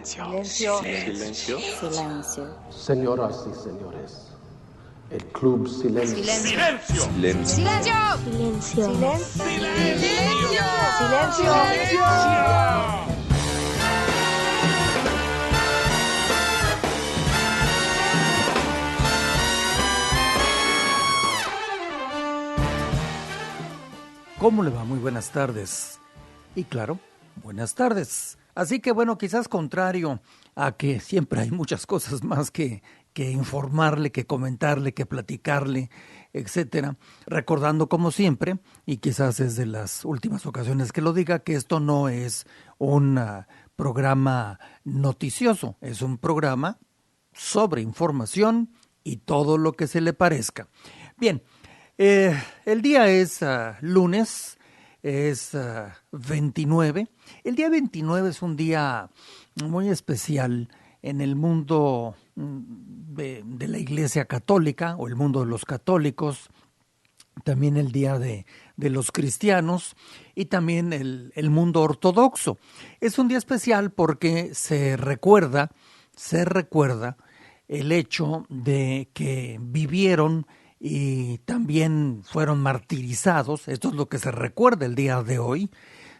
Silencio. Silencio. Silencio. Señoras y señores, el Club Silencio. Silencio. Silencio. Silencio. Silencio. ¿Cómo le va? Muy buenas tardes. Y claro, buenas tardes. Así que bueno, quizás contrario a que siempre hay muchas cosas más que informarle, que comentarle, que platicarle, etcétera. Recordando como siempre, y quizás es de las últimas ocasiones que lo diga, que esto no es un programa noticioso, es un programa sobre información y todo lo que se le parezca. Bien, el día es lunes, es 29. El día 29 es un día muy especial en el mundo de la Iglesia Católica o el mundo de los católicos, también el día de los cristianos y también el mundo ortodoxo. Es un día especial porque se recuerda el hecho de que vivieron y también fueron martirizados. Esto es lo que se recuerda el día de hoy.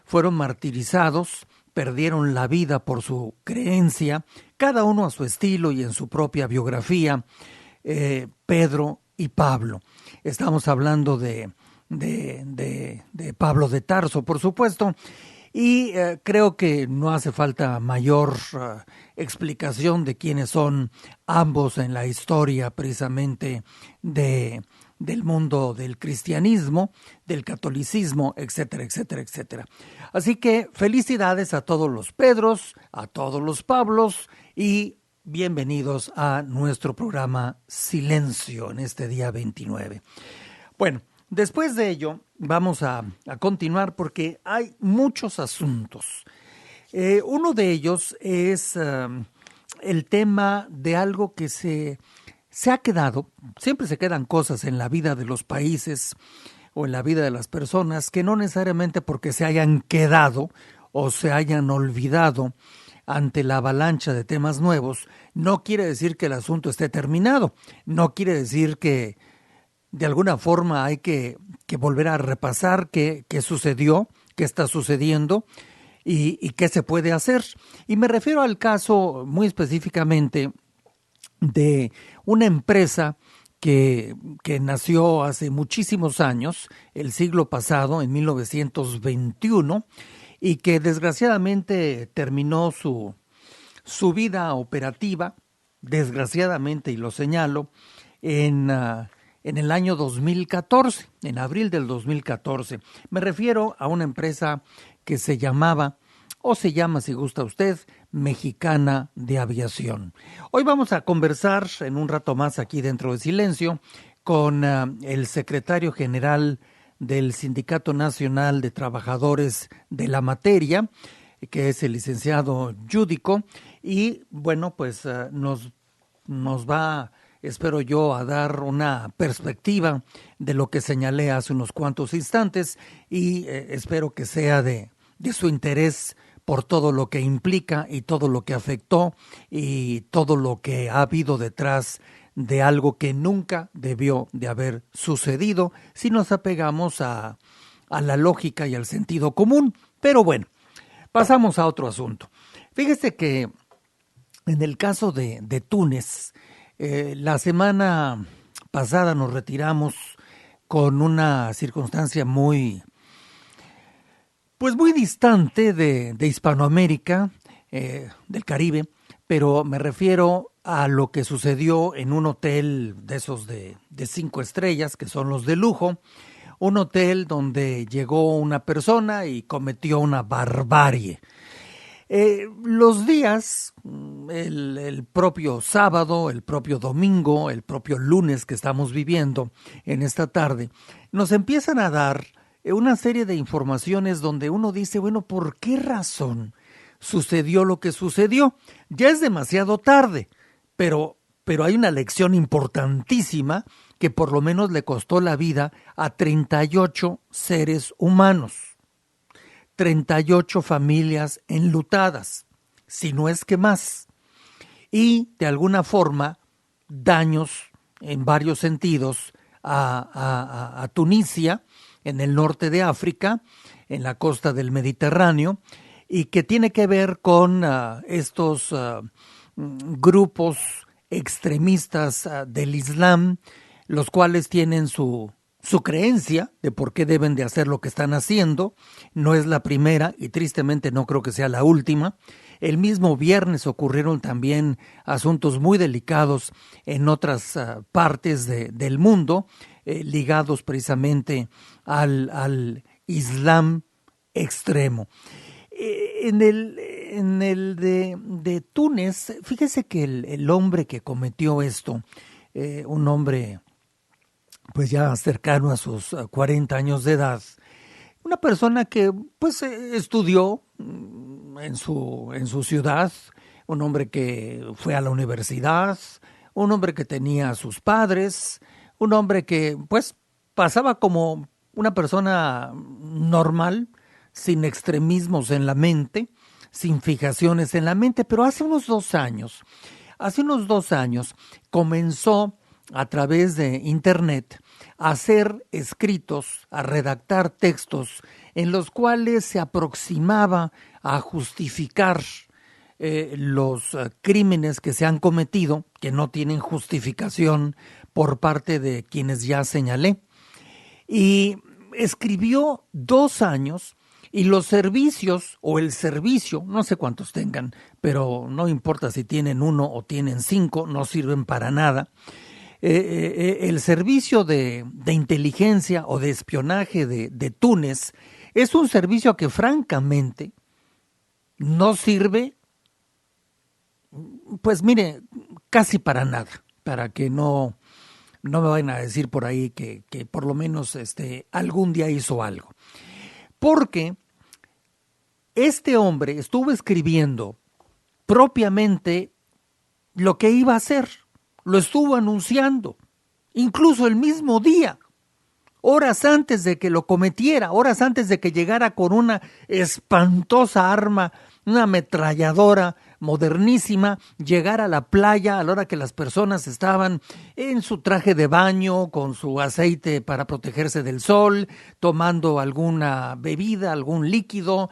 Fueron martirizados, perdieron la vida por su creencia, cada uno a su estilo y en su propia biografía, Pedro y Pablo. Estamos hablando de Pablo de Tarso, por supuesto, y creo que no hace falta mayor explicación de quiénes son ambos en la historia precisamente del mundo del cristianismo, del catolicismo, etcétera, etcétera, etcétera. Así que felicidades a todos los Pedros, a todos los Pablos y bienvenidos a nuestro programa Silencio en este día 29. Bueno, después de ello vamos a continuar porque hay muchos asuntos. Uno de ellos es el tema de algo que se ha quedado, siempre se quedan cosas en la vida de los países o en la vida de las personas que no necesariamente porque se hayan quedado o se hayan olvidado ante la avalancha de temas nuevos, no quiere decir que el asunto esté terminado, no quiere decir que de alguna forma hay que volver a repasar qué sucedió, qué está sucediendo y qué se puede hacer. Y me refiero al caso muy específicamente de una empresa que nació hace muchísimos años, el siglo pasado, en 1921, y que desgraciadamente terminó su vida operativa, desgraciadamente, y lo señalo, en el año 2014, en abril del 2014. Me refiero a una empresa que se llamaba, o se llama, si gusta usted, Mexicana de Aviación. Hoy vamos a conversar en un rato más aquí dentro de Silencio con el secretario general del Sindicato Nacional de Trabajadores de la Materia, que es el licenciado Yúdico, y bueno, pues nos va, espero yo, a dar una perspectiva de lo que señalé hace unos cuantos instantes y espero que sea de su interés por todo lo que implica y todo lo que afectó y todo lo que ha habido detrás de algo que nunca debió de haber sucedido si nos apegamos a la lógica y al sentido común. Pero bueno, pasamos a otro asunto. Fíjese que en el caso de Túnez, la semana pasada nos retiramos con una circunstancia muy distante de Hispanoamérica, del Caribe, pero me refiero a lo que sucedió en un hotel de esos de 5 estrellas, que son los de lujo, un hotel donde llegó una persona y cometió una barbarie. Los días, el propio sábado, el propio domingo, el propio lunes que estamos viviendo en esta tarde, nos empiezan a dar una serie de informaciones donde uno dice, bueno, ¿por qué razón sucedió lo que sucedió? Ya es demasiado tarde, pero hay una lección importantísima que por lo menos le costó la vida a 38 seres humanos, 38 familias enlutadas, si no es que más, y de alguna forma daños en varios sentidos a Tunisia, en el norte de África, en la costa del Mediterráneo, y que tiene que ver con estos grupos extremistas del Islam, los cuales tienen su creencia de por qué deben de hacer lo que están haciendo. No es la primera y tristemente no creo que sea la última. El mismo viernes ocurrieron también asuntos muy delicados en otras partes del mundo, ligados precisamente al Islam extremo. En el de Túnez, fíjese que el hombre que cometió esto, un hombre pues ya cercano a sus 40 años de edad, una persona que pues estudió en su ciudad, un hombre que fue a la universidad, un hombre que tenía a sus padres, un hombre que pues pasaba como una persona normal, sin extremismos en la mente, sin fijaciones en la mente, pero hace unos 2 años comenzó a través de internet a hacer escritos, a redactar textos en los cuales se aproximaba a justificar los crímenes que se han cometido, que no tienen justificación por parte de quienes ya señalé. Y escribió 2 años y los servicios o el servicio, no sé cuántos tengan, pero no importa si tienen 1 o tienen 5, no sirven para nada. El servicio de inteligencia o de espionaje de Túnez es un servicio que francamente no sirve, pues mire, casi para nada, para que no me vayan a decir por ahí que por lo menos algún día hizo algo. Porque este hombre estuvo escribiendo propiamente lo que iba a hacer, lo estuvo anunciando, incluso el mismo día, horas antes de que lo cometiera, horas antes de que llegara con una espantosa arma, una ametralladora modernísima, llegar a la playa a la hora que las personas estaban en su traje de baño, con su aceite para protegerse del sol, tomando alguna bebida, algún líquido,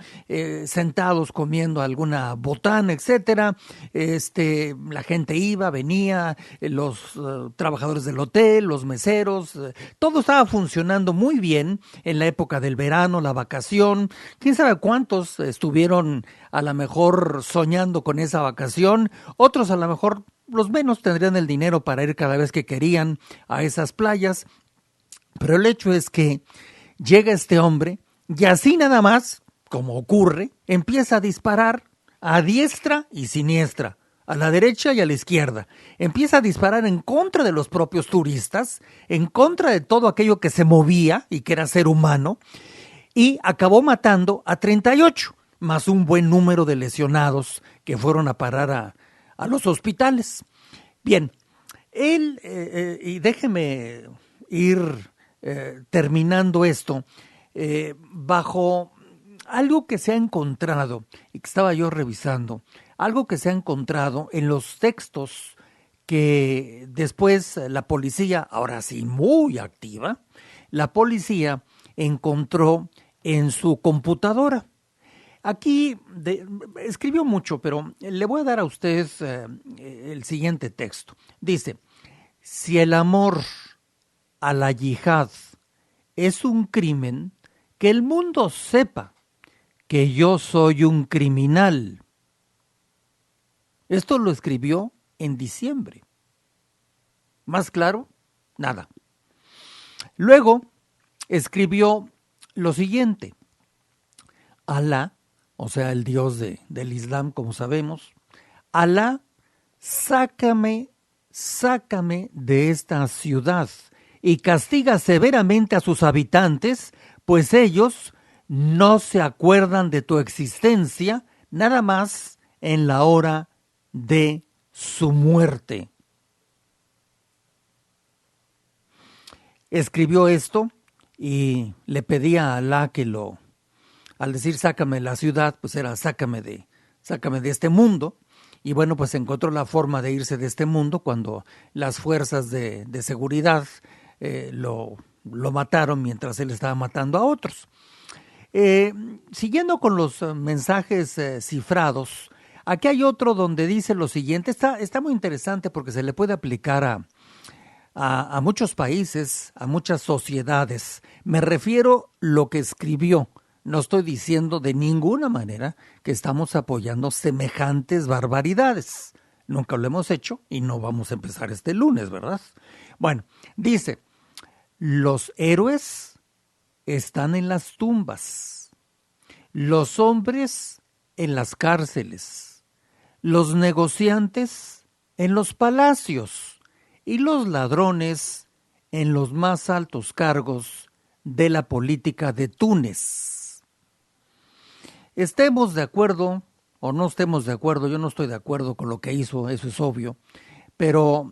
sentados comiendo alguna botana, etcétera. La gente iba, venía, los trabajadores del hotel, los meseros, todo estaba funcionando muy bien en la época del verano, la vacación. Quién sabe cuántos estuvieron a lo mejor soñando con esa vacación, otros a lo mejor los menos tendrían el dinero para ir cada vez que querían a esas playas, pero el hecho es que llega este hombre y así nada más, como ocurre, empieza a disparar a diestra y siniestra, a la derecha y a la izquierda. Empieza a disparar en contra de los propios turistas, en contra de todo aquello que se movía y que era ser humano, y acabó matando a 38, más un buen número de lesionados que fueron a parar a los hospitales. Bien, él, y déjeme ir terminando esto, bajo algo que se ha encontrado, y que estaba yo revisando, algo que se ha encontrado en los textos que después la policía, ahora sí muy activa, la policía encontró en su computadora. Aquí escribió mucho, pero le voy a dar a usted el siguiente texto. Dice, si el amor a la yihad es un crimen, que el mundo sepa que yo soy un criminal. Esto lo escribió en diciembre. ¿Más claro? Nada. Luego escribió lo siguiente. Alá, o sea, el Dios del Islam, como sabemos, Alá, sácame de esta ciudad y castiga severamente a sus habitantes, pues ellos no se acuerdan de tu existencia nada más en la hora de su muerte. Escribió esto y le pedía a Alá que al decir sácame de la ciudad, pues era sácame sácame de este mundo. Y bueno, pues encontró la forma de irse de este mundo cuando las fuerzas de seguridad lo mataron mientras él estaba matando a otros. Siguiendo con los mensajes cifrados, aquí hay otro donde dice lo siguiente. Está muy interesante porque se le puede aplicar a muchos países, a muchas sociedades. Me refiero a lo que escribió. No estoy diciendo de ninguna manera que estamos apoyando semejantes barbaridades. Nunca lo hemos hecho y no vamos a empezar este lunes, ¿verdad? Bueno, dice, los héroes están en las tumbas, los hombres en las cárceles, los negociantes en los palacios y los ladrones en los más altos cargos de la política de Túnez. Estemos de acuerdo o no estemos de acuerdo, yo no estoy de acuerdo con lo que hizo, eso es obvio, pero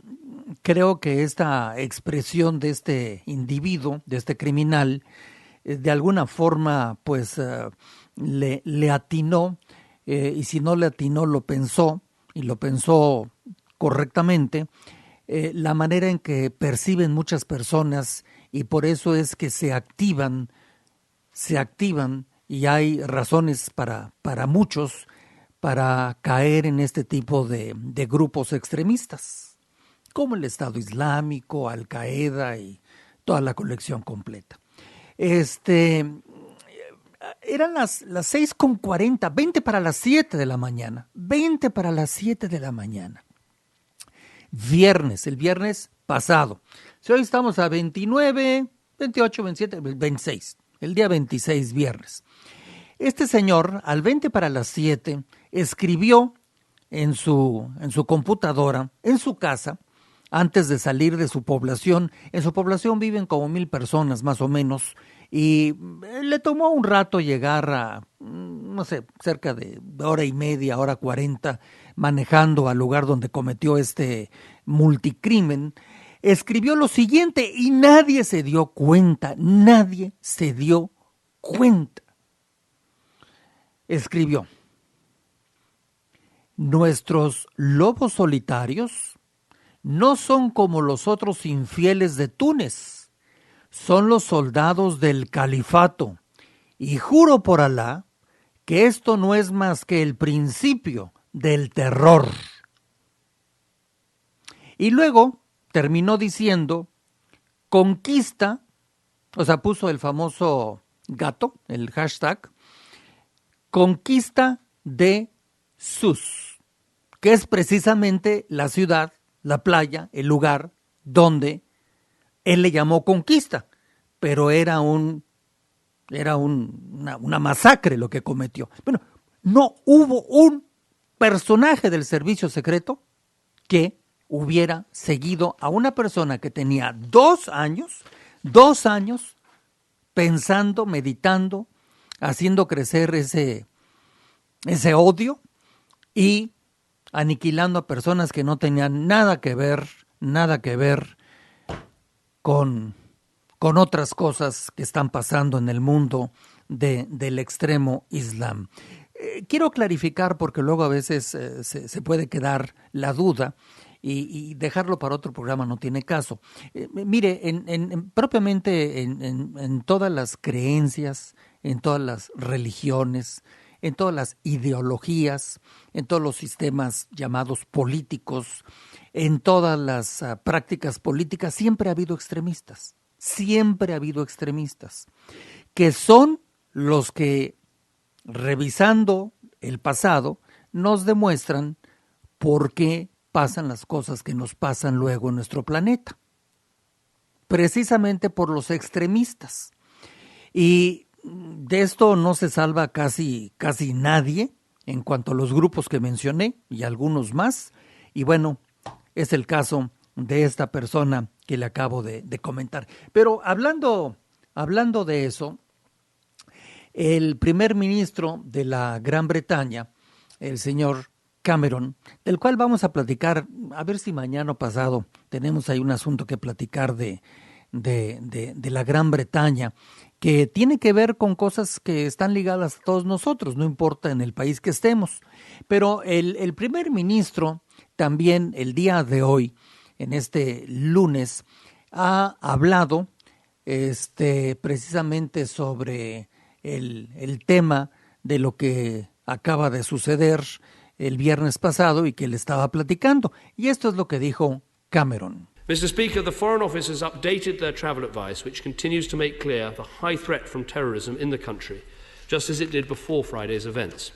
creo que esta expresión de este individuo, de este criminal, de alguna forma pues le atinó, y si no le atinó lo pensó, y lo pensó correctamente, la manera en que perciben muchas personas, y por eso es que se activan y hay razones para muchos para caer en este tipo de grupos extremistas, como el Estado Islámico, Al Qaeda y toda la colección completa. Eran las 6:40, 20 para las 7 de la mañana, 20 para las 7 de la mañana. El viernes pasado. Si hoy estamos a 29, 28, 27, 26, el día 26, viernes. Este señor, al 20 para las 7, escribió en su computadora, en su casa, antes de salir de su población. En su población viven como 1,000 personas más o menos, y le tomó un rato llegar a, no sé, cerca de hora y media, hora 40, manejando al lugar donde cometió este multicrimen. Escribió lo siguiente y nadie se dio cuenta. Escribió: nuestros lobos solitarios no son como los otros infieles de Túnez, son los soldados del califato, y juro por Alá que esto no es más que el principio del terror. Y luego terminó diciendo, conquista, o sea, puso el famoso gato, el hashtag, conquista de Sus, que es precisamente la ciudad, la playa, el lugar donde él le llamó conquista, pero era una masacre lo que cometió. Bueno, no hubo un personaje del servicio secreto que hubiera seguido a una persona que tenía 2 años pensando, meditando, haciendo crecer ese odio y aniquilando a personas que no tenían nada que ver con otras cosas que están pasando en el mundo del extremo Islam. Quiero clarificar porque luego a veces se puede quedar la duda y dejarlo para otro programa no tiene caso. Mire, propiamente en todas las creencias, en todas las religiones, en todas las ideologías, en todos los sistemas llamados políticos, en todas las prácticas políticas, siempre ha habido extremistas, que son los que, revisando el pasado, nos demuestran por qué pasan las cosas que nos pasan luego en nuestro planeta. Precisamente por los extremistas. Y de esto no se salva casi nadie en cuanto a los grupos que mencioné y algunos más. Y bueno, es el caso de esta persona que le acabo de comentar. Pero hablando de eso, el primer ministro de la Gran Bretaña, el señor Cameron, del cual vamos a platicar, a ver si mañana o pasado tenemos ahí un asunto que platicar de de la Gran Bretaña, que tiene que ver con cosas que están ligadas a todos nosotros, no importa en el país que estemos. Pero el primer ministro también el día de hoy, en este lunes, ha hablado precisamente sobre el tema de lo que acaba de suceder el viernes pasado y que le estaba platicando. Y esto es lo que dijo Cameron. Mr. Speaker, the Foreign Office has updated their travel advice, which continues to make clear the high threat from terrorism in the country, just as it did before Friday's events.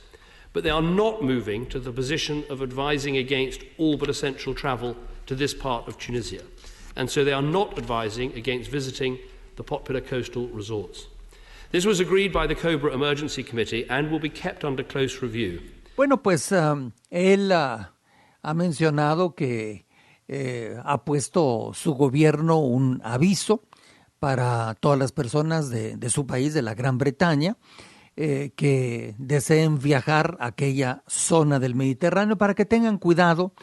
But they are not moving to the position of advising against all but essential travel to this part of Tunisia. And so they are not advising against visiting the popular coastal resorts. This was agreed by the Cobra Emergency Committee and will be kept under close review. Bueno, pues él ha mencionado que ha puesto su gobierno un aviso para todas las personas de su país, de la Gran Bretaña, que deseen viajar a aquella zona del Mediterráneo para que tengan cuidado,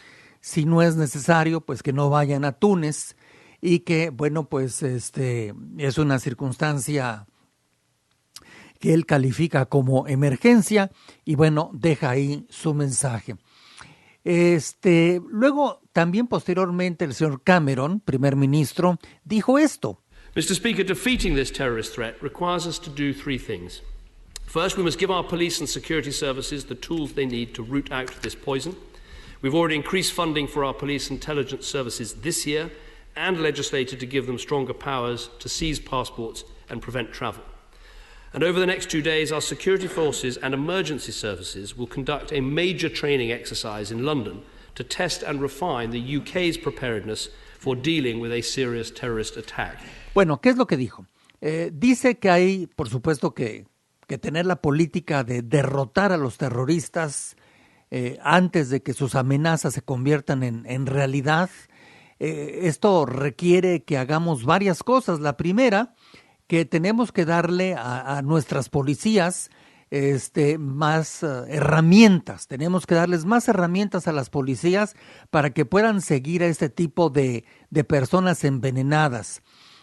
si no es necesario, pues que no vayan a Túnez y que, bueno, pues es una circunstancia que él califica como emergencia y, bueno, deja ahí su mensaje. Luego, también posteriormente, el señor Cameron, primer ministro, dijo esto. Mr. Speaker, defeating this terrorist threat requires us to do three things. First, we must give our police and security services the tools they need to root out this poison. We've already increased funding for our police intelligence services this year and legislated to give them stronger powers to seize passports and prevent travel. And over the next 2 days, our security forces and emergency services will conduct a major training exercise in London to test and refine the UK's preparedness for dealing with a serious terrorist attack. Bueno, ¿qué es lo que dijo? Dice que hay, por supuesto, que tener la política de derrotar a los terroristas antes de que sus amenazas se conviertan en realidad. Esto requiere que hagamos varias cosas. La primera, que tenemos que darle a nuestras policías más herramientas. Tenemos que darles más herramientas a las policías para que puedan seguir a este tipo de personas envenenadas.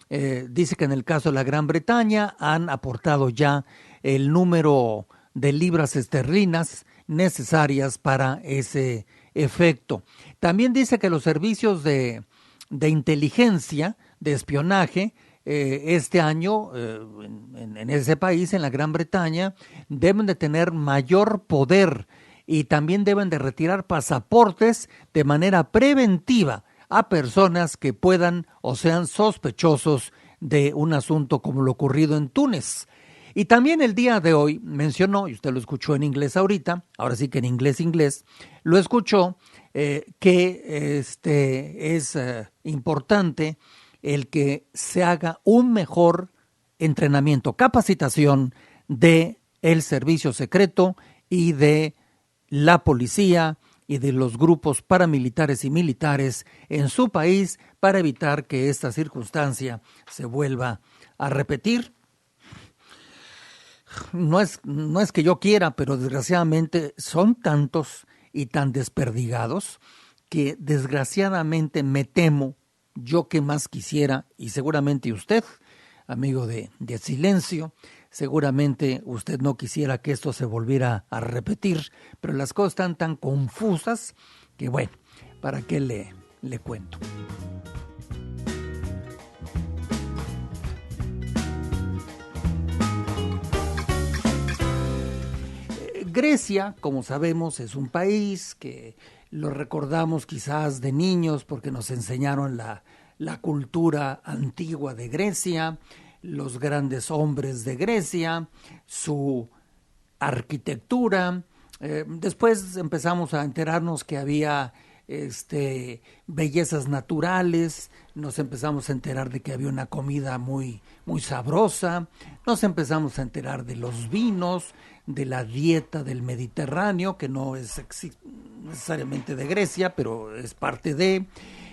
Dice que en el caso de la Gran Bretaña han aportado ya el número de libras esterlinas necesarias para ese efecto. También dice que los servicios de inteligencia, de espionaje, este año en ese país, en la Gran Bretaña, deben de tener mayor poder y también deben de retirar pasaportes de manera preventiva a personas que puedan o sean sospechosos de un asunto como lo ocurrido en Túnez. Y también el día de hoy mencionó, y usted lo escuchó en inglés ahorita, ahora sí que en inglés, lo escuchó, que es importante el que se haga un mejor entrenamiento, capacitación de el servicio secreto y de la policía y de los grupos paramilitares y militares en su país para evitar que esta circunstancia se vuelva a repetir. No es que yo quiera, pero desgraciadamente son tantos y tan desperdigados que desgraciadamente me temo, yo que más quisiera, y seguramente usted, amigo de Silencio, seguramente usted no quisiera que esto se volviera a repetir, pero las cosas están tan confusas que bueno, ¿para qué le cuento? Grecia, como sabemos, es un país que lo recordamos quizás de niños porque nos enseñaron la cultura antigua de Grecia, los grandes hombres de Grecia, su arquitectura. Después empezamos a enterarnos que había bellezas naturales, nos empezamos a enterar de que había una comida muy, muy sabrosa, nos empezamos a enterar de los vinos, de la dieta del Mediterráneo, que no es necesariamente de Grecia, pero es parte de.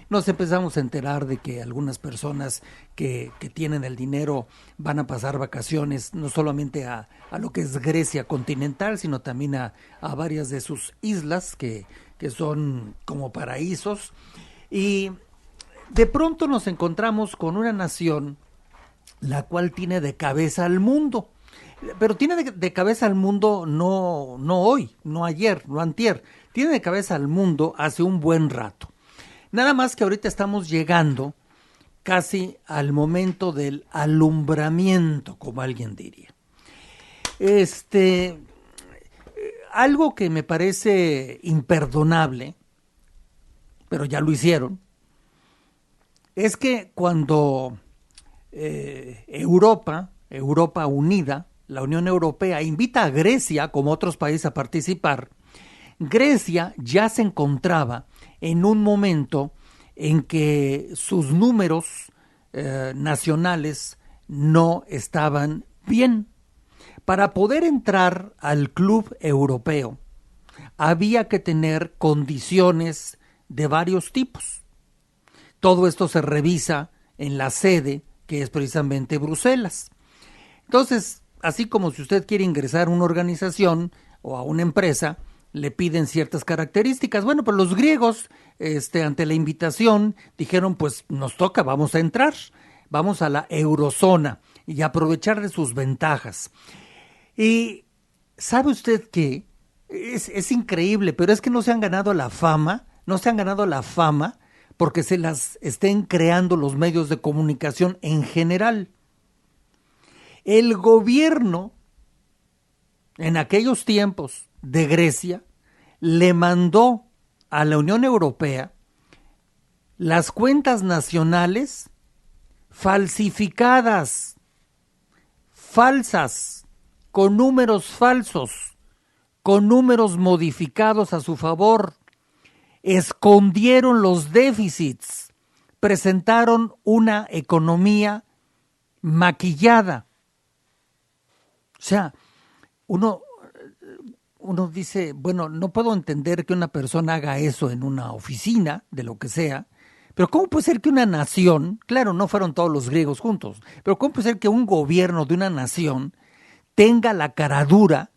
Nos empezamos a enterar de que algunas personas que tienen el dinero van a pasar vacaciones no solamente a lo que es Grecia continental, sino también a varias de sus islas que son como paraísos. Y de pronto nos encontramos con una nación la cual tiene de cabeza al mundo. Pero tiene de cabeza al mundo no hoy, no ayer, no antier. Tiene de cabeza al mundo hace un buen rato. Nada más que ahorita estamos llegando casi al momento del alumbramiento, como alguien diría. Algo que me parece imperdonable, pero ya lo hicieron, es que cuando Europa Unida, la Unión Europea, invita a Grecia, como otros países, a participar, Grecia ya se encontraba en un momento en que sus números nacionales no estaban bien. Para poder entrar al club europeo había que tener condiciones de varios tipos. Todo esto se revisa en la sede, que es precisamente Bruselas. Entonces, así como si usted quiere ingresar a una organización o a una empresa, le piden ciertas características. Bueno, pues los griegos, ante la invitación, dijeron, pues nos toca, vamos a entrar, vamos a la eurozona y aprovechar de sus ventajas. Y ¿sabe usted qué? Es increíble, pero es que no se han ganado la fama porque se las estén creando los medios de comunicación en general. El gobierno, en aquellos tiempos de Grecia, le mandó a la Unión Europea las cuentas nacionales falsificadas, falsas, con números falsos, con números modificados a su favor. Escondieron los déficits, presentaron una economía maquillada. O sea, uno dice, bueno, no puedo entender que una persona haga eso en una oficina, de lo que sea, pero ¿cómo puede ser que una nación, claro, no fueron todos los griegos juntos, pero cómo puede ser que un gobierno de una nación tenga la caradura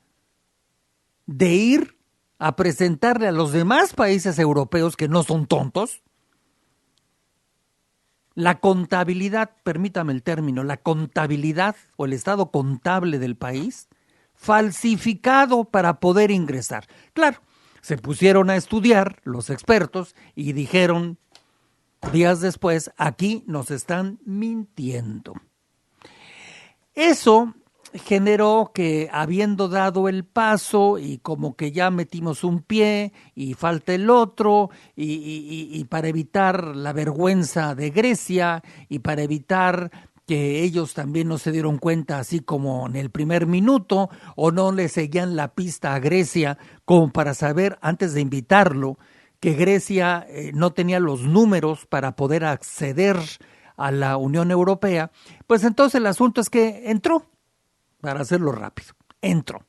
de ir a presentarle a los demás países europeos, que no son tontos, la contabilidad, permítame el término, la contabilidad o el estado contable del país, falsificado para poder ingresar? Claro, se pusieron a estudiar los expertos y dijeron días después, aquí nos están mintiendo. Eso generó que, habiendo dado el paso y como que ya metimos un pie y falta el otro, y para evitar la vergüenza de Grecia y para evitar que ellos también no se dieron cuenta, así como en el primer minuto, o no le seguían la pista a Grecia como para saber antes de invitarlo que Grecia no tenía los números para poder acceder a la Unión Europea, pues entonces el asunto es que entró. Para hacerlo rápido, entró.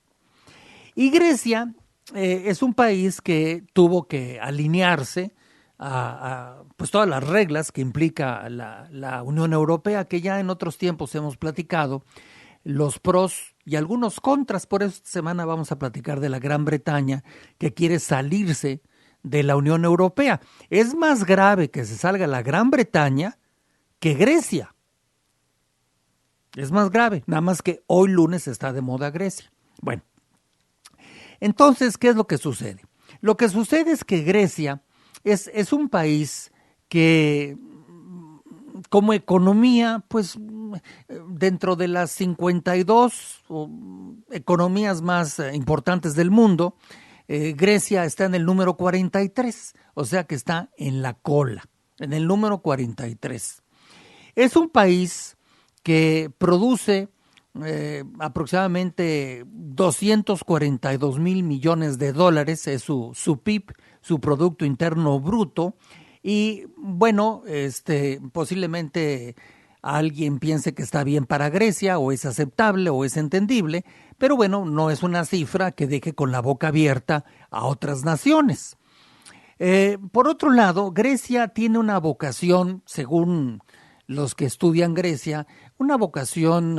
Y Grecia es un país que tuvo que alinearse a pues todas las reglas que implica la Unión Europea, que ya en otros tiempos hemos platicado, los pros y algunos contras. Por eso esta semana vamos a platicar de la Gran Bretaña, que quiere salirse de la Unión Europea. Es más grave que se salga la Gran Bretaña que Grecia. Es más grave, nada más que hoy lunes está de moda Grecia. Bueno, entonces, ¿qué es lo que sucede? Lo que sucede es que Grecia es un país que, como economía, pues dentro de las 52 economías más importantes del mundo, Grecia está en el número 43, o sea que está en la cola, en el número 43. Es un país que produce aproximadamente 242 mil millones de dólares, es su PIB, su Producto Interno Bruto, y bueno, posiblemente alguien piense que está bien para Grecia, o es aceptable, o es entendible, pero bueno, no es una cifra que deje con la boca abierta a otras naciones. Por otro lado, Grecia tiene una vocación, según los que estudian Grecia, una vocación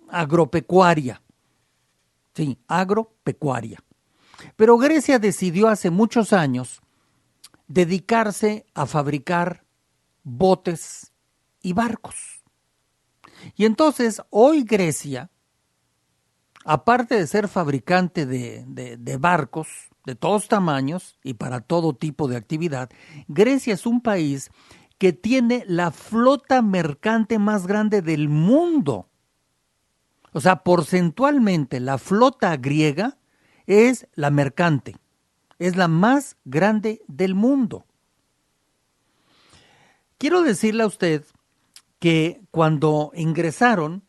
agropecuaria. Sí, agropecuaria. Pero Grecia decidió hace muchos años dedicarse a fabricar botes y barcos. Y entonces hoy Grecia, aparte de ser fabricante de barcos de todos tamaños y para todo tipo de actividad, Grecia es un país que tiene la flota mercante más grande del mundo. O sea, porcentualmente la flota griega es la mercante, es la más grande del mundo. Quiero decirle a usted que cuando ingresaron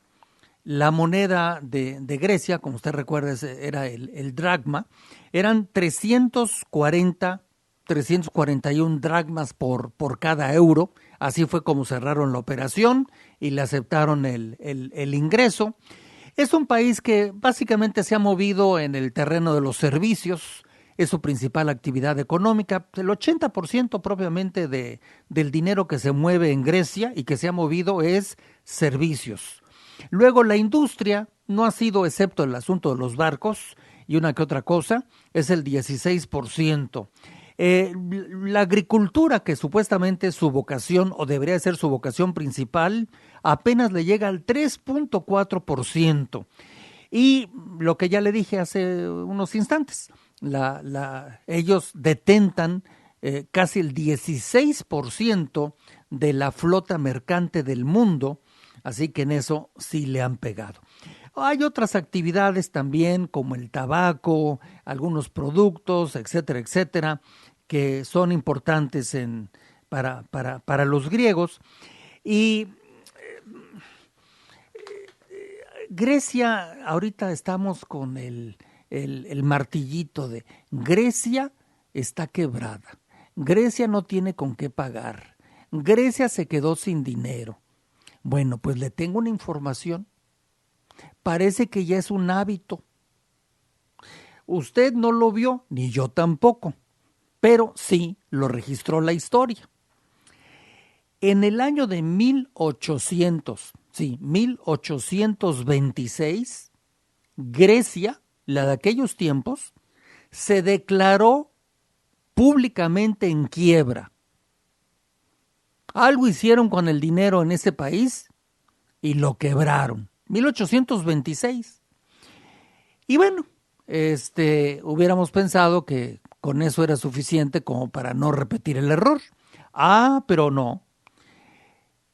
la moneda de Grecia, como usted recuerda, era el dracma, eran 341 dracmas por cada euro. Así fue como cerraron la operación y le aceptaron el ingreso. Es un país que básicamente se ha movido en el terreno de los servicios, es su principal actividad económica. El 80% propiamente del dinero que se mueve en Grecia y que se ha movido es servicios. Luego la industria no ha sido, excepto el asunto de los barcos y una que otra cosa, es el 16%. La agricultura, que supuestamente es su vocación o debería ser su vocación principal, apenas le llega al 3.4%. Y lo que ya le dije hace unos instantes, ellos detentan casi el 16% de la flota mercante del mundo, así que en eso sí le han pegado. Hay otras actividades también como el tabaco, algunos productos, etcétera, etcétera, que son importantes para los griegos. Y Grecia, ahorita estamos con el martillito de Grecia está quebrada. Grecia no tiene con qué pagar. Grecia se quedó sin dinero. Bueno, pues le tengo una información. Parece que ya es un hábito. Usted no lo vio, ni yo tampoco, pero sí lo registró la historia. En el año de 1826, Grecia, la de aquellos tiempos, se declaró públicamente en quiebra. Algo hicieron con el dinero en ese país y lo quebraron. 1826. Y bueno, hubiéramos pensado que con eso era suficiente como para no repetir el error. Pero no.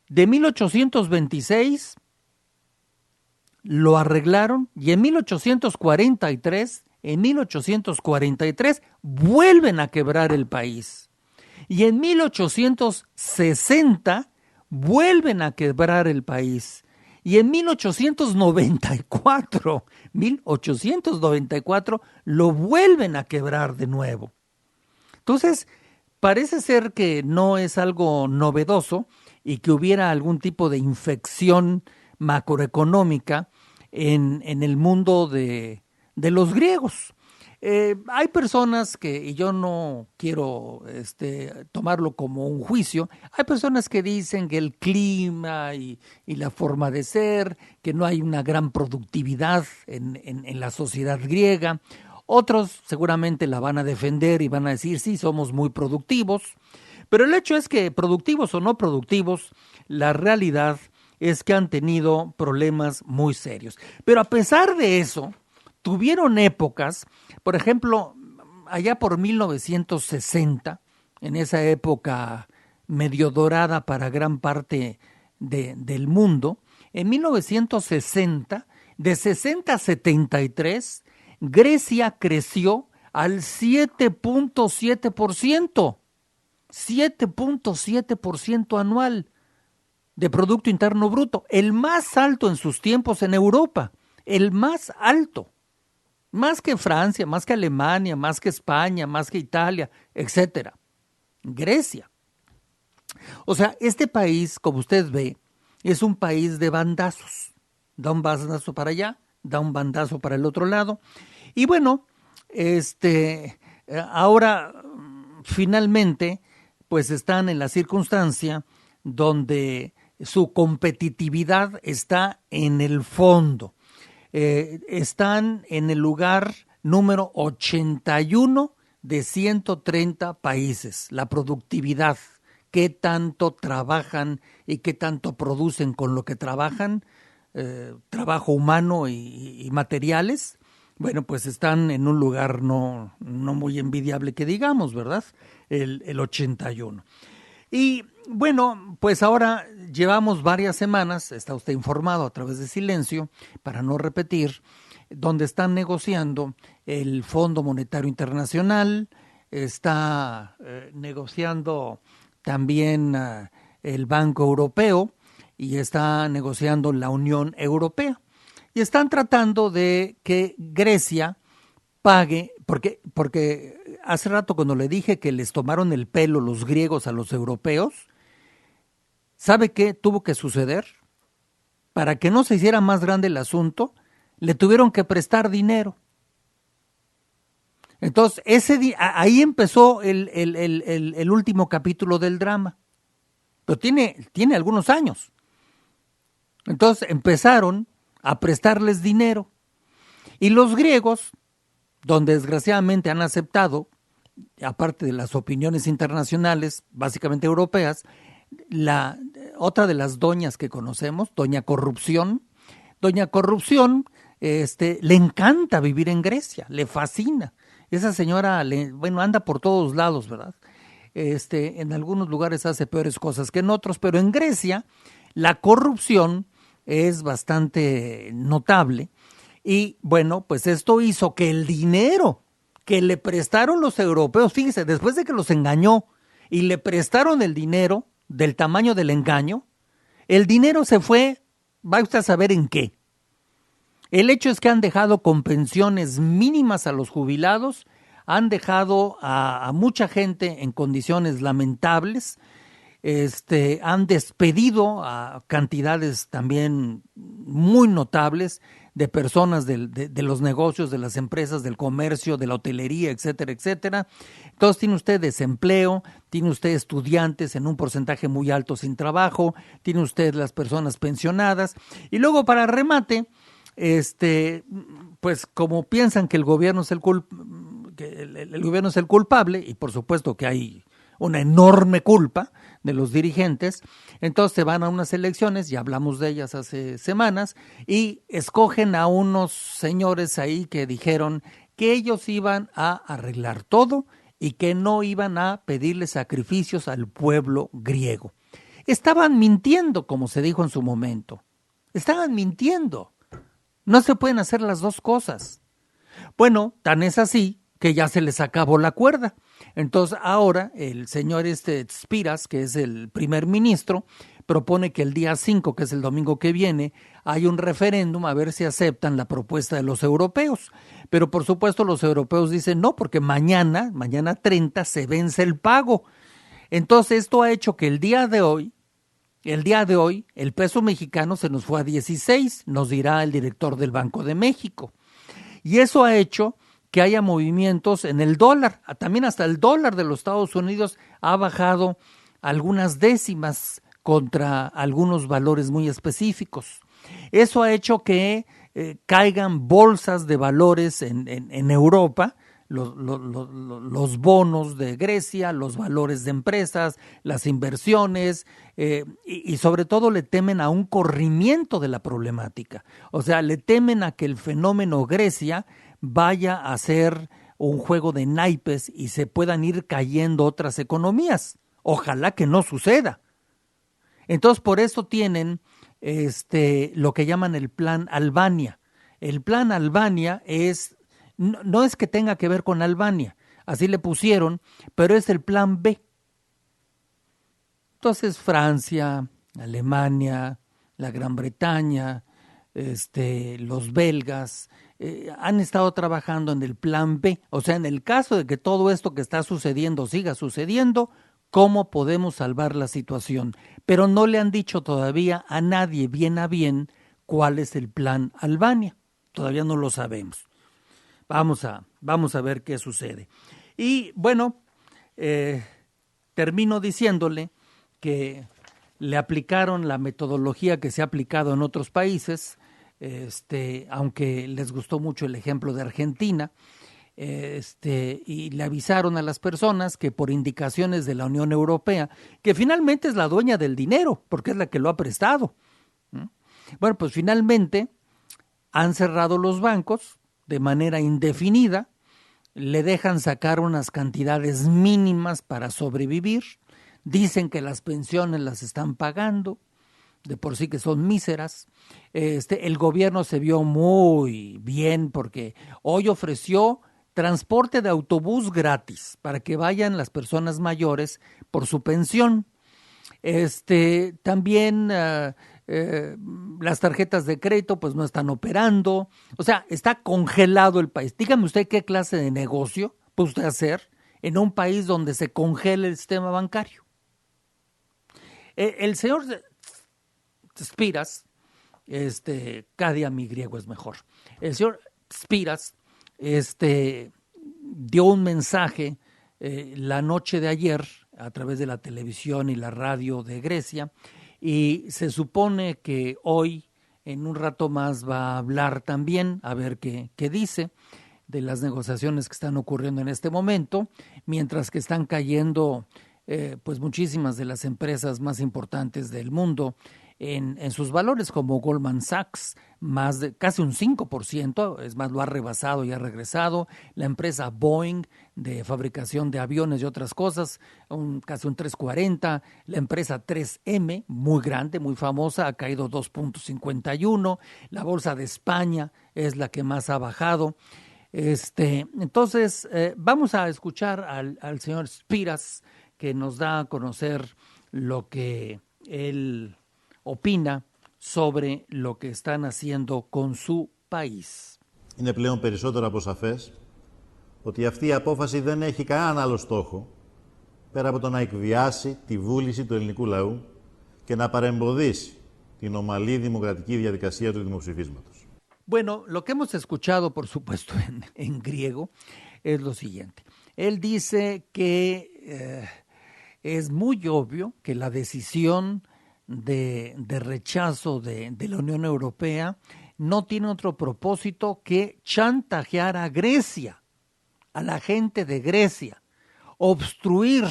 De 1826 lo arreglaron y en 1843 vuelven a quebrar el país. Y en 1860 vuelven a quebrar el país. Y en 1894 lo vuelven a quebrar de nuevo. Entonces, parece ser que no es algo novedoso y que hubiera algún tipo de infección macroeconómica en el mundo de los griegos. Hay personas que, y yo no quiero tomarlo como un juicio, hay personas que dicen que el clima y la forma de ser, que no hay una gran productividad en la sociedad griega. Otros seguramente la van a defender y van a decir, sí, somos muy productivos. Pero el hecho es que, productivos o no productivos, la realidad es que han tenido problemas muy serios. Pero a pesar de eso, tuvieron épocas, por ejemplo, allá por 1960, en esa época medio dorada para gran parte del mundo, en 1960, de 60 a 73, Grecia creció al 7.7%, 7.7% anual de Producto Interno Bruto, el más alto en sus tiempos en Europa, el más alto. Más que Francia, más que Alemania, más que España, más que Italia, etcétera. Grecia. O sea, este país, como usted ve, es un país de bandazos. Da un bandazo para allá, da un bandazo para el otro lado. Y bueno, ahora finalmente, pues están en la circunstancia donde su competitividad está en el fondo. Están en el lugar número 81 de 130 países, la productividad, qué tanto trabajan y qué tanto producen con lo que trabajan, trabajo humano y materiales. Bueno, pues están en un lugar no muy envidiable que digamos, ¿verdad? El 81. Y bueno, pues ahora llevamos varias semanas, está usted informado a través de Silencio, para no repetir, donde están negociando el Fondo Monetario Internacional, está negociando también el Banco Europeo y está negociando la Unión Europea. Y están tratando de que Grecia pague, porque hace rato cuando le dije que les tomaron el pelo los griegos a los europeos, ¿sabe qué tuvo que suceder? Para que no se hiciera más grande el asunto, le tuvieron que prestar dinero. Entonces, ahí empezó el último capítulo del drama. Pero tiene algunos años. Entonces empezaron a prestarles dinero. Y los griegos, donde desgraciadamente han aceptado, aparte de las opiniones internacionales, básicamente europeas, otra de las doñas que conocemos, Doña Corrupción, le encanta vivir en Grecia, le fascina. Esa señora, anda por todos lados, ¿verdad? En algunos lugares hace peores cosas que en otros, pero en Grecia la corrupción es bastante notable. Y bueno, pues esto hizo que el dinero que le prestaron los europeos, fíjese, después de que los engañó y le prestaron el dinero del tamaño del engaño, el dinero se fue, va usted a saber en qué. El hecho es que han dejado con pensiones mínimas a los jubilados, han dejado a mucha gente en condiciones lamentables, han despedido a cantidades también muy notables de personas de los negocios, de las empresas, del comercio, de la hotelería, etcétera, etcétera. Entonces tiene usted desempleo, tiene usted estudiantes en un porcentaje muy alto sin trabajo, tiene usted las personas pensionadas y luego para remate, pues como piensan que el gobierno es el gobierno es el culpable y por supuesto que hay una enorme culpa de los dirigentes, entonces se van a unas elecciones, ya hablamos de ellas hace semanas, y escogen a unos señores ahí que dijeron que ellos iban a arreglar todo y que no iban a pedirle sacrificios al pueblo griego. Estaban mintiendo, como se dijo en su momento. Estaban mintiendo. No se pueden hacer las dos cosas. Bueno, tan es así que ya se les acabó la cuerda. Entonces ahora el señor Spiras, que es el primer ministro, propone que el día 5, que es el domingo que viene, hay un referéndum a ver si aceptan la propuesta de los europeos. Pero por supuesto los europeos dicen no, porque mañana 30, se vence el pago. Entonces esto ha hecho que el día de hoy, el peso mexicano se nos fue a 16, nos dirá el director del Banco de México. Y eso ha hecho que haya movimientos en el dólar. También hasta el dólar de los Estados Unidos ha bajado algunas décimas contra algunos valores muy específicos. Eso ha hecho que caigan bolsas de valores en Europa, los bonos de Grecia, los valores de empresas, las inversiones, y sobre todo le temen a un corrimiento de la problemática. O sea, le temen a que el fenómeno Grecia vaya a ser un juego de naipes y se puedan ir cayendo otras economías. Ojalá que no suceda. Entonces, por eso tienen lo que llaman el Plan Albania. El Plan Albania no es que tenga que ver con Albania, así le pusieron, pero es el Plan B. Entonces, Francia, Alemania, la Gran Bretaña, los belgas, han estado trabajando en el Plan B, o sea, en el caso de que todo esto que está sucediendo siga sucediendo, ¿cómo podemos salvar la situación? Pero no le han dicho todavía a nadie bien a bien cuál es el Plan Albania, todavía no lo sabemos. Vamos a ver qué sucede. Y bueno, termino diciéndole que le aplicaron la metodología que se ha aplicado en otros países, aunque les gustó mucho el ejemplo de Argentina, y le avisaron a las personas que por indicaciones de la Unión Europea, que finalmente es la dueña del dinero, porque es la que lo ha prestado. Bueno, pues finalmente han cerrado los bancos de manera indefinida, le dejan sacar unas cantidades mínimas para sobrevivir, dicen que las pensiones las están pagando, de por sí que son míseras. El gobierno se vio muy bien porque hoy ofreció transporte de autobús gratis para que vayan las personas mayores por su pensión. También las tarjetas de crédito pues no están operando, o sea, está congelado el país. Dígame usted qué clase de negocio puede usted hacer en un país donde se congela el sistema bancario. El señor Spiras, cada día mi griego es mejor. El señor Spiras, dio un mensaje la noche de ayer a través de la televisión y la radio de Grecia, y se supone que hoy, en un rato más, va a hablar también, a ver qué dice de las negociaciones que están ocurriendo en este momento, mientras que están cayendo pues muchísimas de las empresas más importantes del mundo en sus valores, como Goldman Sachs, más de casi un 5%, es más, lo ha rebasado y ha regresado. La empresa Boeing, de fabricación de aviones y otras cosas, casi un 3,40%. La empresa 3M, muy grande, muy famosa, ha caído 2,51%. La bolsa de España es la que más ha bajado. Entonces, vamos a escuchar al señor Spiras, que nos da a conocer lo que él opina sobre lo que están haciendo con su país. Είναι πλέον περισσότερο από σαφές ότι αυτή η απόφαση δεν έχει κανέναν άλλο στόχο πέρα από το να εκβιάσει τη βούληση του ελληνικού λαού και να παρεμποδίσει την ομαλή δημοκρατική διαδικασία του δημοψηφίσματος. Bueno, lo que hemos escuchado, por supuesto, en griego, es lo siguiente. Él dice que es muy obvio que la decisión de rechazo de la Unión Europea no tiene otro propósito que chantajear a Grecia, a la gente de Grecia, obstruir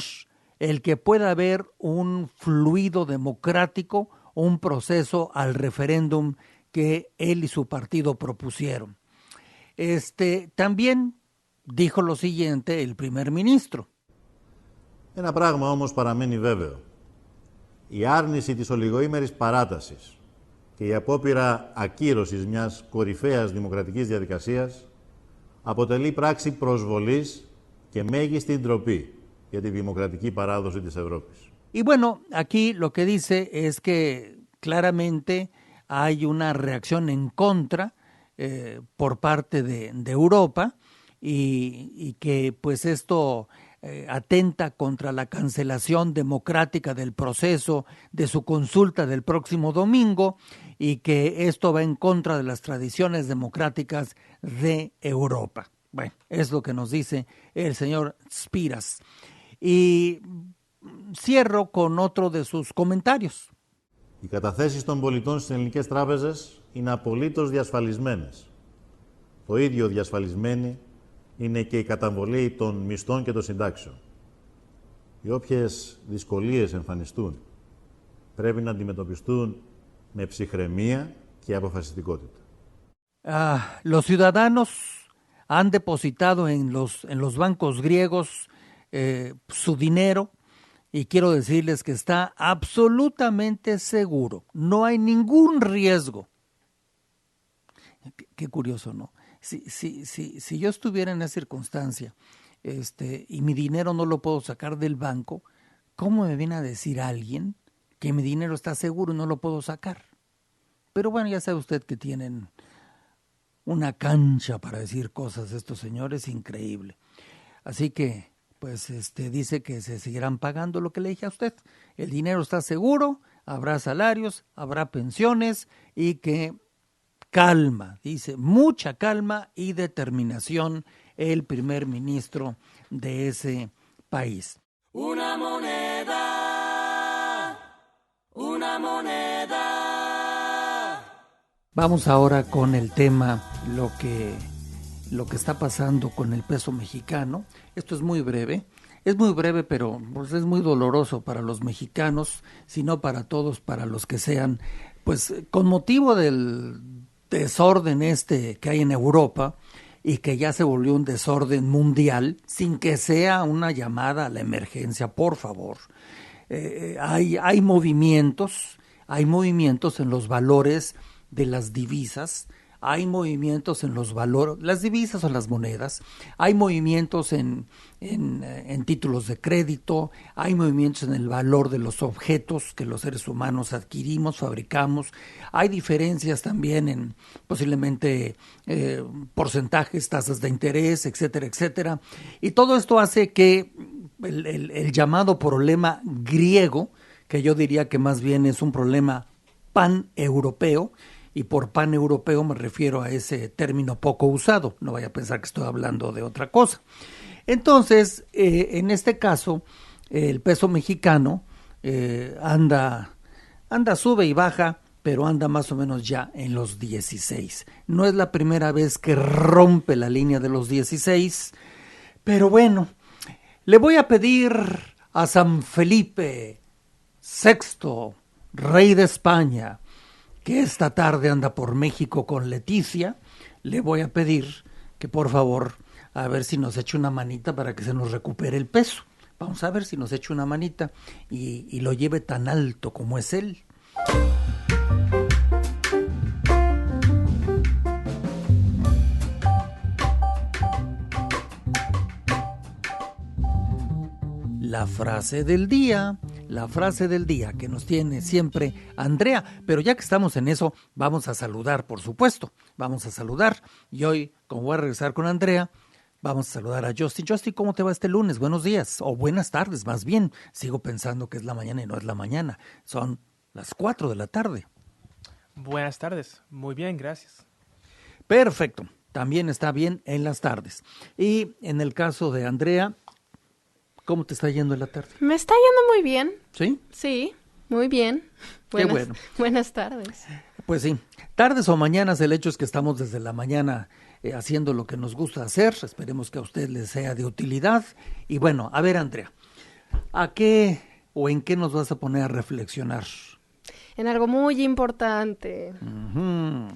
el que pueda haber un fluido democrático, un proceso al referéndum que él y su partido propusieron. También dijo lo siguiente el primer ministro. Ένα πράγμα όμως παραμένει βέβαιο. Η άρνηση της ολιγοήμερης παράτασης και η απόπειρα ακύρωσης μιας κορυφαίας δημοκρατικής διαδικασίας αποτελεί πράξη προσβολής και μέγιστη ντροπή για τη δημοκρατική παράδοση της Ευρώπης. Y bueno, aquí lo que dice es que claramente hay una reacción en contra por parte de Europa y que pues esto atenta contra la cancelación democrática del proceso de su consulta del próximo domingo y que esto va en contra de las tradiciones democráticas de Europa. Bueno, es lo que nos dice el señor Spiras. Y cierro con otro de sus comentarios. Οι καταθέσεις των πολιτών στις ελληνικές τράπεζες είναι απολύτως διασφαλισμένες. Το ίδιο διασφαλισμένη είναι και η καταβολή των μισθών και των συντάξεων. Οι όποιες δυσκολίες εμφανιστούν πρέπει να αντιμετωπιστούν με ψυχραιμία και αποφασιστικότητα. Los ciudadanos han depositado en los bancos griegos su dinero y quiero decirles que está absolutamente seguro. No hay ningún riesgo. Qué curioso, ¿no? Si yo estuviera en esa circunstancia y mi dinero no lo puedo sacar del banco, ¿cómo me viene a decir alguien que mi dinero está seguro y no lo puedo sacar? Pero bueno, ya sabe usted que tienen una cancha para decir cosas estos señores, increíble. Así que, pues, dice que se seguirán pagando lo que le dije a usted. El dinero está seguro, habrá salarios, habrá pensiones y que calma, dice, mucha calma y determinación el primer ministro de ese país. Una moneda, una moneda. Vamos ahora con el tema, lo lo que está pasando con el peso mexicano. Esto es muy breve, pero pues, es muy doloroso para los mexicanos, sino para todos, para los que sean, pues con motivo del desorden que hay en Europa y que ya se volvió un desorden mundial, sin que sea una llamada a la emergencia, por favor. Hay movimientos en los valores de las divisas, hay movimientos en los valores, las divisas o las monedas, hay movimientos en títulos de crédito, hay movimientos en el valor de los objetos que los seres humanos adquirimos, fabricamos, hay diferencias también en posiblemente porcentajes, tasas de interés, etcétera, etcétera, y todo esto hace que el llamado problema griego, que yo diría que más bien es un problema pan-europeo, y por pan-europeo me refiero a ese término poco usado, no vaya a pensar que estoy hablando de otra cosa. Entonces, en este caso, el peso mexicano anda sube y baja, pero anda más o menos ya en los 16. No es la primera vez que rompe la línea de los 16, pero bueno, le voy a pedir a San Felipe VI, rey de España, que esta tarde anda por México con Leticia, le voy a pedir que por favor, a ver si nos eche una manita para que se nos recupere el peso. Vamos a ver si nos eche una manita y lo lleve tan alto como es él. La frase del día que nos tiene siempre Andrea, pero ya que estamos en eso, vamos a saludar, por supuesto, vamos a saludar, y hoy, como voy a regresar con Andrea, vamos a saludar a Justin. Justin, ¿cómo te va este lunes? Buenos días, o buenas tardes, más bien, sigo pensando que es la mañana y no es la mañana, son las 4 de la tarde. Buenas tardes, muy bien, gracias. Perfecto, también está bien en las tardes, y en el caso de Andrea, ¿cómo te está yendo en la tarde? Me está yendo muy bien. ¿Sí? Sí, muy bien. Qué bueno. Buenas tardes. Pues sí, tardes o mañanas, el hecho es que estamos desde la mañana haciendo lo que nos gusta hacer. Esperemos que a usted le sea de utilidad. Y bueno, a ver, Andrea, ¿a qué o en qué nos vas a poner a reflexionar? En algo muy importante. Uh-huh.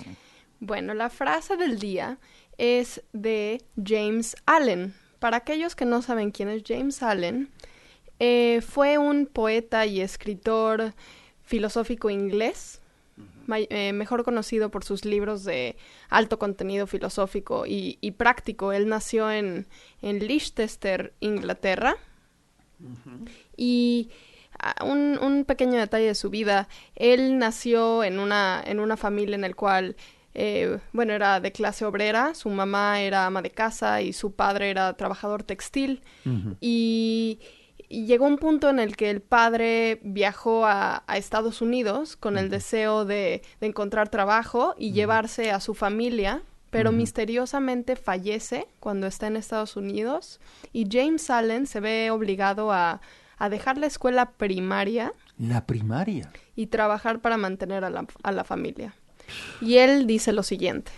Bueno, la frase del día es de James Allen. Para aquellos que no saben quién es James Allen, fue un poeta y escritor filosófico inglés, mejor conocido por sus libros de alto contenido filosófico y práctico. Él nació en Leicester, Inglaterra, y un pequeño detalle de su vida: él nació en una familia en la cual era de clase obrera, su mamá era ama de casa y su padre era trabajador textil. Uh-huh. Y llegó un punto en el que el padre viajó a Estados Unidos con el deseo de encontrar trabajo y llevarse a su familia, pero misteriosamente fallece cuando está en Estados Unidos, y James Allen se ve obligado a dejar la escuela primaria. ¿La primaria? Y trabajar para mantener a la familia. Y él dice lo siguiente: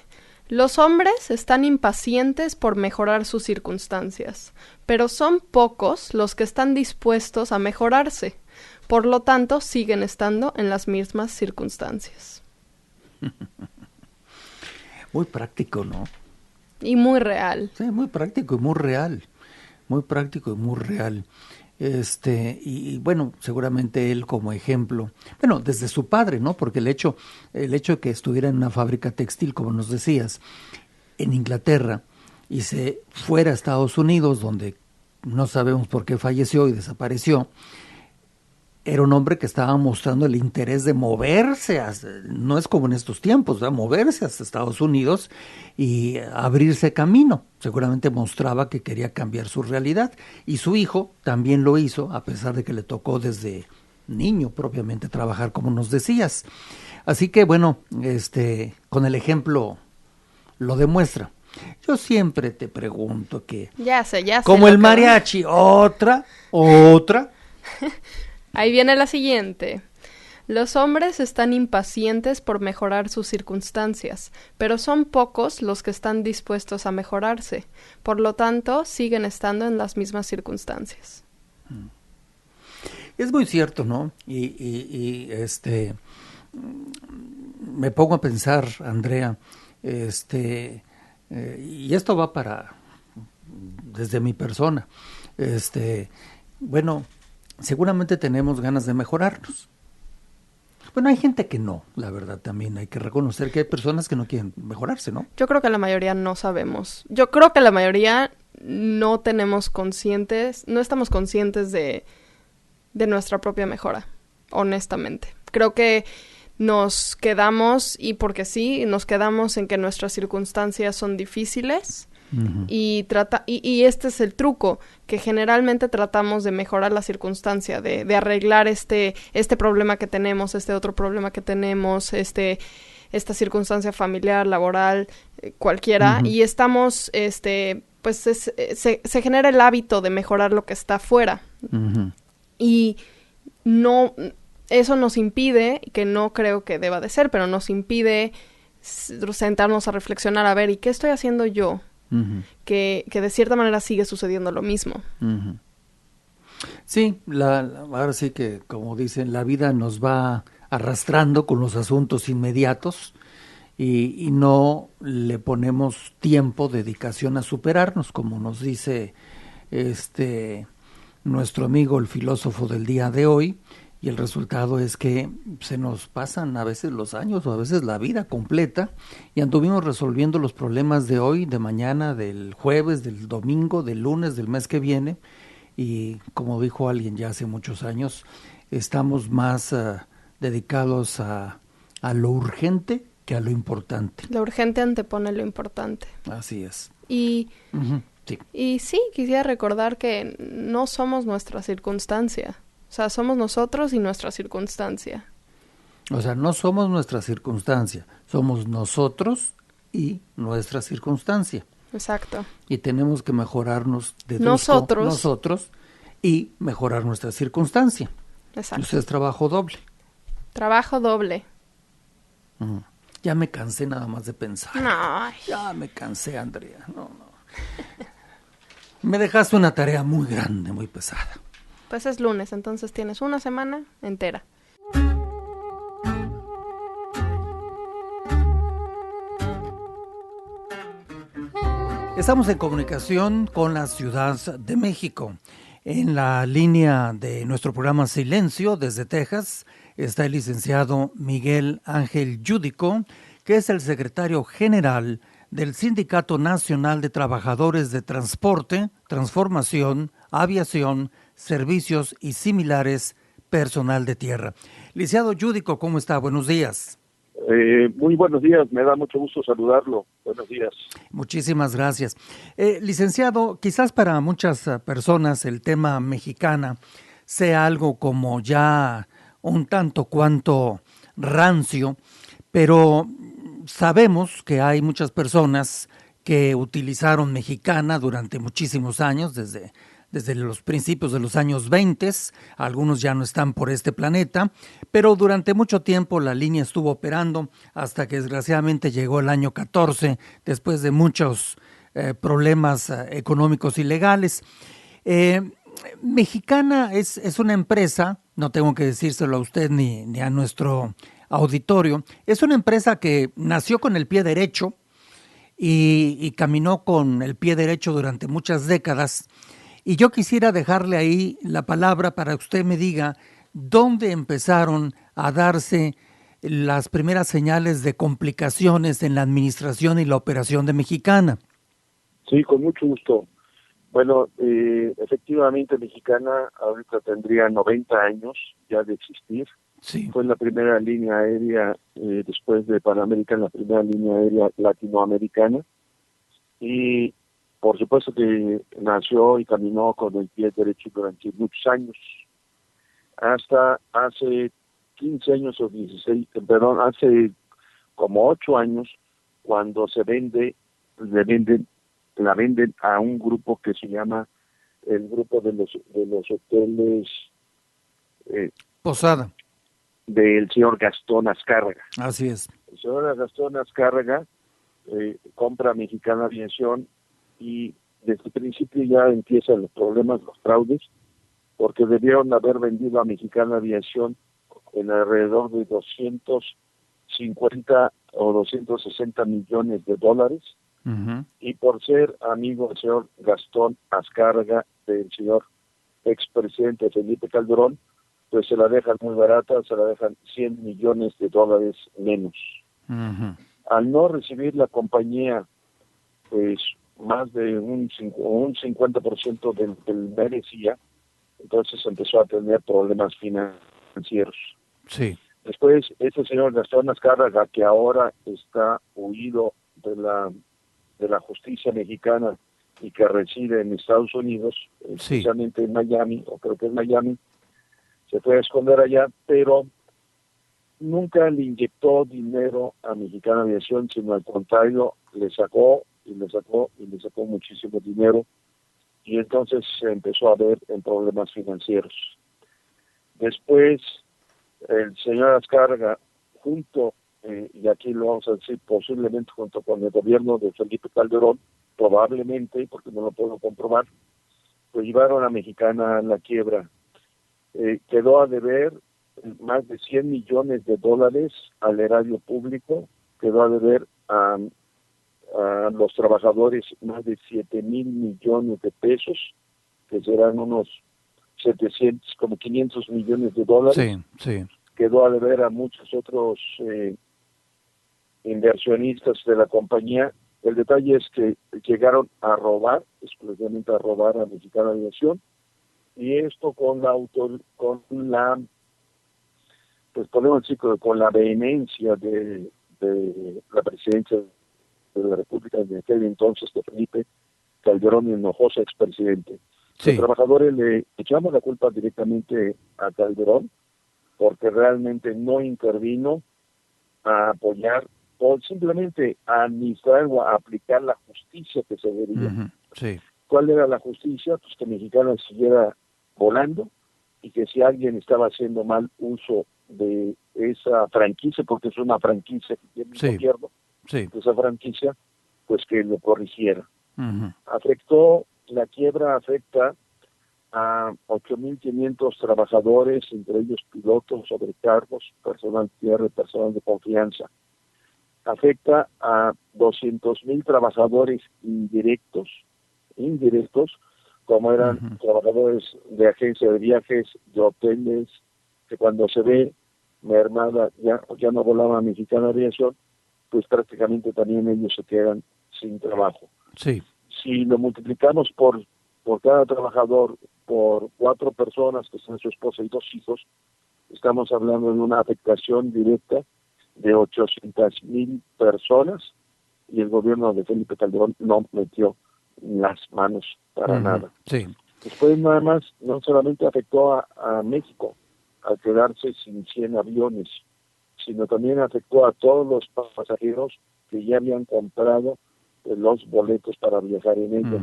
los hombres están impacientes por mejorar sus circunstancias, pero son pocos los que están dispuestos a mejorarse. Por lo tanto, siguen estando en las mismas circunstancias. Muy práctico, ¿no? Y muy real. Sí, muy práctico y muy real. Muy práctico y muy real. Y bueno, seguramente él como ejemplo, bueno, desde su padre, ¿no? Porque el hecho de que estuviera en una fábrica textil, como nos decías, en Inglaterra, y se fuera a Estados Unidos, donde no sabemos por qué falleció y desapareció, era un hombre que estaba mostrando el interés de moverse, no es como en estos tiempos, ¿verdad? Moverse hasta Estados Unidos y abrirse camino. Seguramente mostraba que quería cambiar su realidad, y su hijo también lo hizo, a pesar de que le tocó desde niño propiamente trabajar, como nos decías. Así que bueno, con el ejemplo lo demuestra. Yo siempre te pregunto que... Ya sé. Como el mariachi, otra... Ahí viene la siguiente. Los hombres están impacientes por mejorar sus circunstancias, pero son pocos los que están dispuestos a mejorarse. Por lo tanto, siguen estando en las mismas circunstancias. Es muy cierto, ¿no? Me pongo a pensar, Andrea, y esto va desde mi persona, bueno, seguramente tenemos ganas de mejorarnos. Bueno, hay gente que no, la verdad, también hay que reconocer que hay personas que no quieren mejorarse, ¿no? Yo creo que la mayoría no sabemos. Yo creo que la mayoría no estamos conscientes de nuestra propia mejora, honestamente. Creo que nos quedamos, y porque sí, nos quedamos en que nuestras circunstancias son difíciles. Uh-huh. Y este es el truco, que generalmente tratamos de mejorar la circunstancia, de arreglar este problema que tenemos, este otro problema que tenemos, esta circunstancia familiar, laboral, cualquiera, uh-huh. Y estamos, pues se genera el hábito de mejorar lo que está afuera. Uh-huh. Y no, eso nos impide, que no creo que deba de ser, pero nos impide sentarnos a reflexionar, a ver, ¿y qué estoy haciendo yo? Uh-huh. Que de cierta manera sigue sucediendo lo mismo. Uh-huh. Sí, ahora sí que, como dicen, la vida nos va arrastrando con los asuntos inmediatos y no le ponemos tiempo, dedicación a superarnos, como nos dice nuestro amigo el filósofo del día de hoy, y el resultado es que se nos pasan a veces los años o a veces la vida completa y anduvimos resolviendo los problemas de hoy, de mañana, del jueves, del domingo, del lunes, del mes que viene, y como dijo alguien ya hace muchos años, estamos más dedicados a lo urgente que a lo importante. Lo urgente antepone lo importante. Así es. Uh-huh. Sí. Y sí, quisiera recordar que no somos nuestra circunstancia. O sea, somos nosotros y nuestra circunstancia. O sea, no somos nuestra circunstancia, somos nosotros y nuestra circunstancia. Exacto. Y tenemos que mejorarnos nosotros y mejorar nuestra circunstancia. Exacto. Eso es trabajo doble. Trabajo doble. Ya me cansé nada más de pensar. No. Ya me cansé, Andrea. No. Me dejaste una tarea muy grande, muy pesada. Pues es lunes, entonces tienes una semana entera. Estamos en comunicación con la Ciudad de México. En la línea de nuestro programa Silencio, desde Texas, está el licenciado Miguel Ángel Yúdico, que es el secretario general del Sindicato Nacional de Trabajadores de Transporte, Transformación, Aviación, Servicios y Similares, Personal de Tierra. Licenciado Yúdico, ¿cómo está? Buenos días. Muy buenos días, me da mucho gusto saludarlo. Buenos días. Muchísimas gracias. Licenciado, quizás para muchas personas el tema mexicana sea algo como ya un tanto cuanto rancio, pero sabemos que hay muchas personas que utilizaron Mexicana durante muchísimos años, desde los principios de los años 20, algunos ya no están por este planeta, pero durante mucho tiempo la línea estuvo operando hasta que desgraciadamente llegó el año 14, después de muchos problemas económicos y legales. Mexicana es una empresa, no tengo que decírselo a usted ni a nuestro auditorio, es una empresa que nació con el pie derecho y caminó con el pie derecho durante muchas décadas. Y yo quisiera dejarle ahí la palabra para que usted me diga dónde empezaron a darse las primeras señales de complicaciones en la administración y la operación de Mexicana. Sí, con mucho gusto. Bueno, efectivamente Mexicana ahorita tendría 90 años ya de existir. Sí. Fue la primera línea aérea, después de Pan American, la primera línea aérea latinoamericana. Y por supuesto que nació y caminó con el pie derecho durante muchos años, hasta hace 15 años o 16, hace como 8 años, cuando la venden a un grupo que se llama el grupo de los hoteles Posada. del señor Gastón Azcárraga. Así es. El señor Gastón Azcárraga compra Mexicana Aviación y desde el principio ya empiezan los problemas, los fraudes, porque debieron haber vendido a Mexicana Aviación en alrededor de 250 o 260 millones de dólares, y por ser amigo del señor Gastón Azcárraga, del señor expresidente Felipe Calderón, pues se la dejan muy barata, se la dejan 100 millones de dólares menos. Al no recibir la compañía, pues más de un 50% del merecía, entonces empezó a tener problemas financieros. Sí. Después, este señor Gastón Azcárraga, que ahora está huido de la justicia mexicana y que reside en Estados Unidos, especialmente en Miami, o creo que es Miami, se fue a esconder allá, pero nunca le inyectó dinero a Mexicana Aviación, sino al contrario, le sacó muchísimo dinero, y entonces se empezó a ver en problemas financieros. Después, el señor Azcárraga, y aquí lo vamos a decir, posiblemente junto con el gobierno de Felipe Calderón, probablemente, porque no lo puedo comprobar, pues llevaron a Mexicana a la quiebra. Quedó a deber más de 100 millones de dólares al erario público, quedó a deber a los trabajadores más de 7,000 millones de pesos, que serán unos 700, como 500 millones de dólares. Sí. Quedó a deber a muchos otros inversionistas de la compañía. El detalle es que llegaron a robar, exclusivamente a robar a Mexicana Aviación, y esto con la pues podemos decir con la vehemencia de la presidencia de la República de aquel entonces, de Felipe Calderón Hinojosa, expresidente. Los trabajadores le echamos la culpa directamente a Calderón, porque realmente no intervino a apoyar o simplemente a administrar o a aplicar la justicia que se debía. ¿Cuál era la justicia? Pues que Mexicana siguiera volando, y que si alguien estaba haciendo mal uso de esa franquicia, porque es una franquicia que tiene el gobierno, esa franquicia, pues que lo corrigiera. La quiebra afecta a 8,500 trabajadores, entre ellos pilotos, sobrecargos, personal tierra y personal de confianza. Afecta a 200,000 trabajadores indirectos, como eran trabajadores de agencias de viajes, de hoteles, que cuando se ve mermada, ya no volaba Mexicana Aviación, pues prácticamente también ellos se quedan sin trabajo. Si lo multiplicamos por cada trabajador, por 4 personas, que son su esposa y 2 hijos, estamos hablando de una afectación directa de 800,000 personas, y el gobierno de Felipe Calderón no metió las manos para nada. Después nada más, no solamente afectó a México al quedarse sin 100 aviones, sino también afectó a todos los pasajeros que ya habían comprado los boletos para viajar en ellos.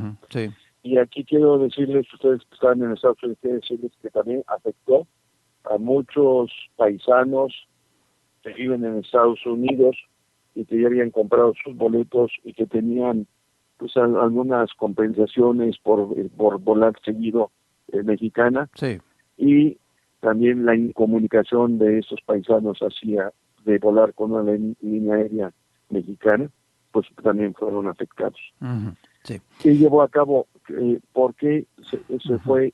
Y aquí quiero decirles, ustedes que están en Estados Unidos, quiero decirles que también afectó a muchos paisanos que viven en Estados Unidos y que ya habían comprado sus boletos y que tenían pues algunas compensaciones por volar seguido Mexicana, y también la incomunicación de estos paisanos de volar con una línea aérea mexicana, pues también fueron afectados. ¿Qué llevó a cabo? ¿Por qué se fue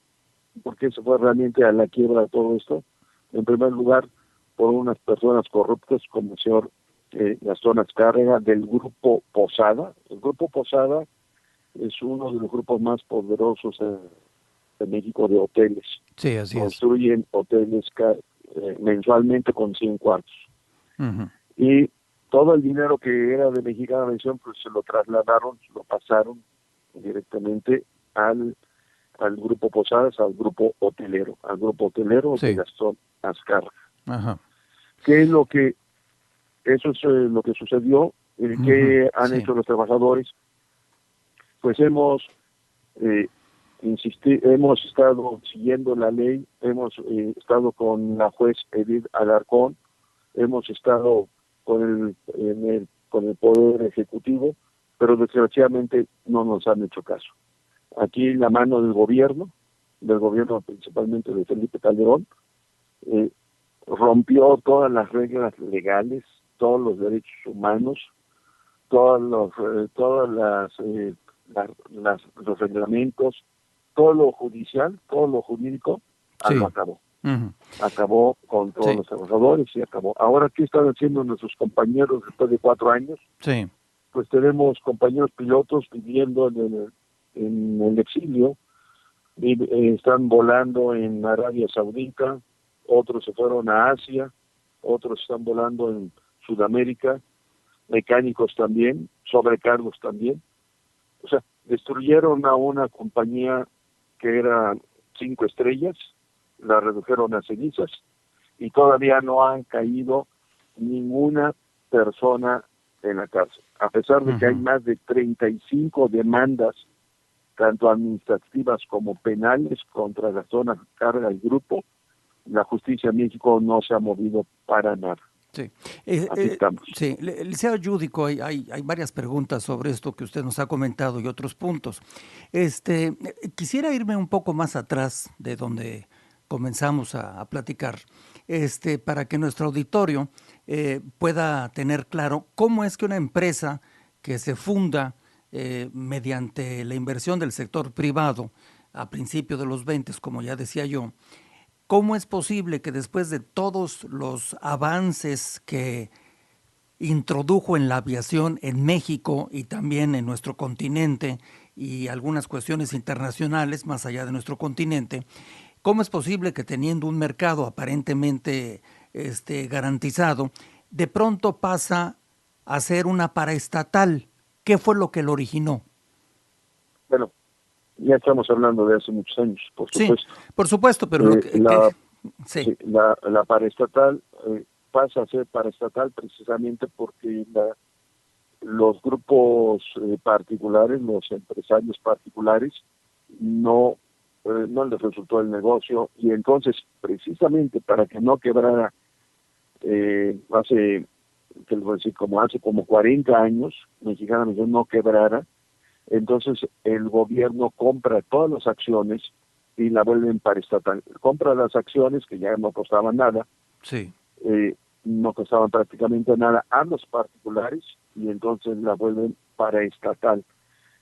realmente a la quiebra todo esto? En primer lugar, por unas personas corruptas como el señor Gastón Azcárraga, del Grupo Posada. El Grupo Posada es uno de los grupos más poderosos de México de hoteles. Construyen hoteles mensualmente con 100 cuartos. Y todo el dinero que era de Mexicana Aviación, pues se lo trasladaron, lo pasaron directamente al Grupo Posadas, al grupo hotelero de Gastón Azcárraga. ¿Qué es lo que Eso es lo que sucedió. ¿Qué han hecho los trabajadores? Pues hemos hemos estado siguiendo la ley, hemos estado con la juez Edith Alarcón, hemos estado con el Poder Ejecutivo, pero desgraciadamente no nos han hecho caso. Aquí la mano del gobierno principalmente de Felipe Calderón, rompió todas las reglas legales, todos los derechos humanos, los reglamentos, todo lo judicial, todo lo jurídico, Sí. lo acabó. Ujú. Acabó con todos Sí. los trabajadores y acabó. Ahora, ¿qué están haciendo nuestros compañeros después de 4 años? Sí. Pues tenemos compañeros pilotos viviendo en el exilio, están volando en Arabia Saudita, otros se fueron a Asia, otros están volando en Sudamérica, mecánicos también, sobrecargos también. O sea, destruyeron a una compañía que era 5 estrellas, la redujeron a cenizas y todavía no han caído ninguna persona en la cárcel. A pesar de que hay más de 35 demandas, tanto administrativas como penales, contra la zona carga y grupo, la justicia en México no se ha movido para nada. Sí. Aquí estamos. Sí, licenciado Yúdico, hay varias preguntas sobre esto que usted nos ha comentado y otros puntos. Quisiera irme un poco más atrás de donde comenzamos a platicar, para que nuestro auditorio pueda tener claro cómo es que una empresa que se funda mediante la inversión del sector privado a principios de los 20, como ya decía yo, ¿cómo es posible que después de todos los avances que introdujo en la aviación en México y también en nuestro continente y algunas cuestiones internacionales más allá de nuestro continente, cómo es posible que teniendo un mercado aparentemente garantizado, de pronto pasa a ser una paraestatal? ¿Qué fue lo que lo originó? Bueno, ya estamos hablando de hace muchos años, por supuesto. Sí, por supuesto, pero sí. La paraestatal pasa a ser paraestatal precisamente porque los grupos particulares, los empresarios particulares, no les resultó el negocio, y entonces precisamente para que no quebrara hace como 40 años, Mexicana Aviación no quebrara, entonces el gobierno compra todas las acciones y la vuelven paraestatal. Compra las acciones que ya no costaban nada, Sí. No costaban prácticamente nada a los particulares, y entonces la vuelven paraestatal.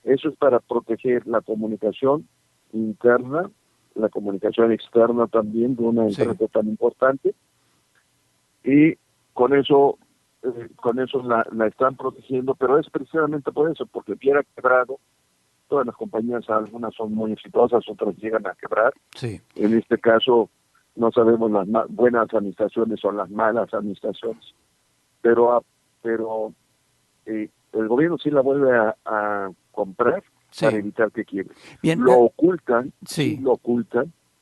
Eso es para proteger la comunicación interna, la comunicación externa también de una empresa tan importante, y con eso la están protegiendo, pero es precisamente por eso, porque hubiera quebrado. Todas las compañías, algunas son muy exitosas, otras llegan a quebrar. Sí. En este caso no sabemos las buenas administraciones o las malas administraciones, pero el gobierno sí la vuelve a comprar para evitar que quiebre. Bien, lo ocultan,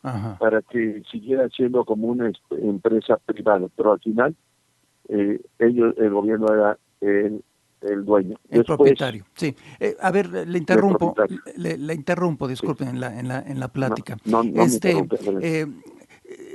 Ajá. para que siguiera siendo como una empresa privada, pero al final el gobierno era el dueño. El Después, propietario, sí. A ver, le interrumpo, disculpen, Sí. en la plática. No me interrumpe,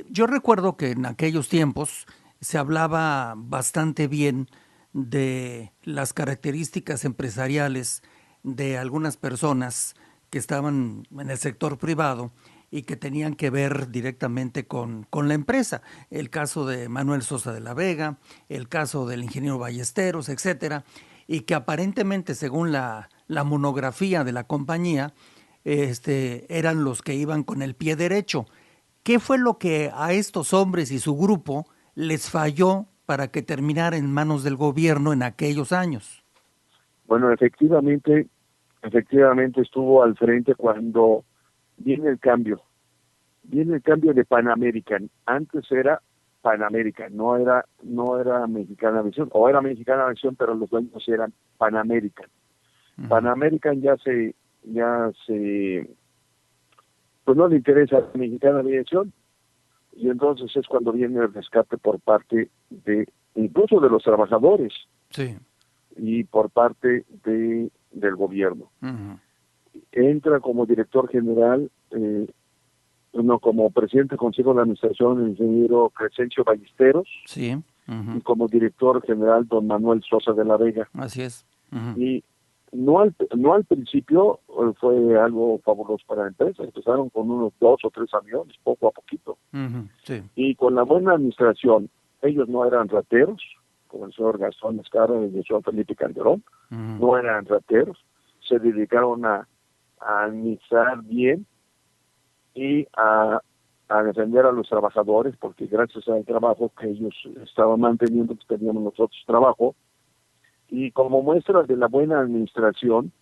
yo recuerdo que en aquellos tiempos se hablaba bastante bien de las características empresariales de algunas personas que estaban en el sector privado y que tenían que ver directamente con la empresa. El caso de Manuel Sosa de la Vega, el caso del ingeniero Ballesteros, etcétera, y que aparentemente, según la monografía de la compañía, eran los que iban con el pie derecho. ¿Qué fue lo que a estos hombres y su grupo les falló para que terminara en manos del gobierno en aquellos años? Bueno, efectivamente estuvo al frente cuando viene el cambio de Pan American. Antes era Pan American, no era Mexicana Aviación, o era Mexicana Aviación, pero los dueños eran Pan American. Uh-huh. Pan American ya se pues no le interesa a Mexicana Aviación, y entonces es cuando viene el rescate por parte de incluso de los trabajadores, sí, y por parte del gobierno. Uh-huh. entra como director general, como presidente del Consejo de Administración, el ingeniero Crescencio Ballesteros, Sí. y como director general, don Manuel Sosa de la Vega. Así es. Y no al principio fue algo fabuloso para la empresa. Empezaron con unos 2 o 3 aviones, poco a poquito. Sí. Y con la buena administración, ellos no eran rateros, como el señor Gastón Escarra y el señor Felipe Calderón, no eran rateros, se dedicaron a administrar bien y a defender a los trabajadores, porque gracias al trabajo que ellos estaban manteniendo, pues teníamos nosotros trabajo. Y como muestra de la buena administración,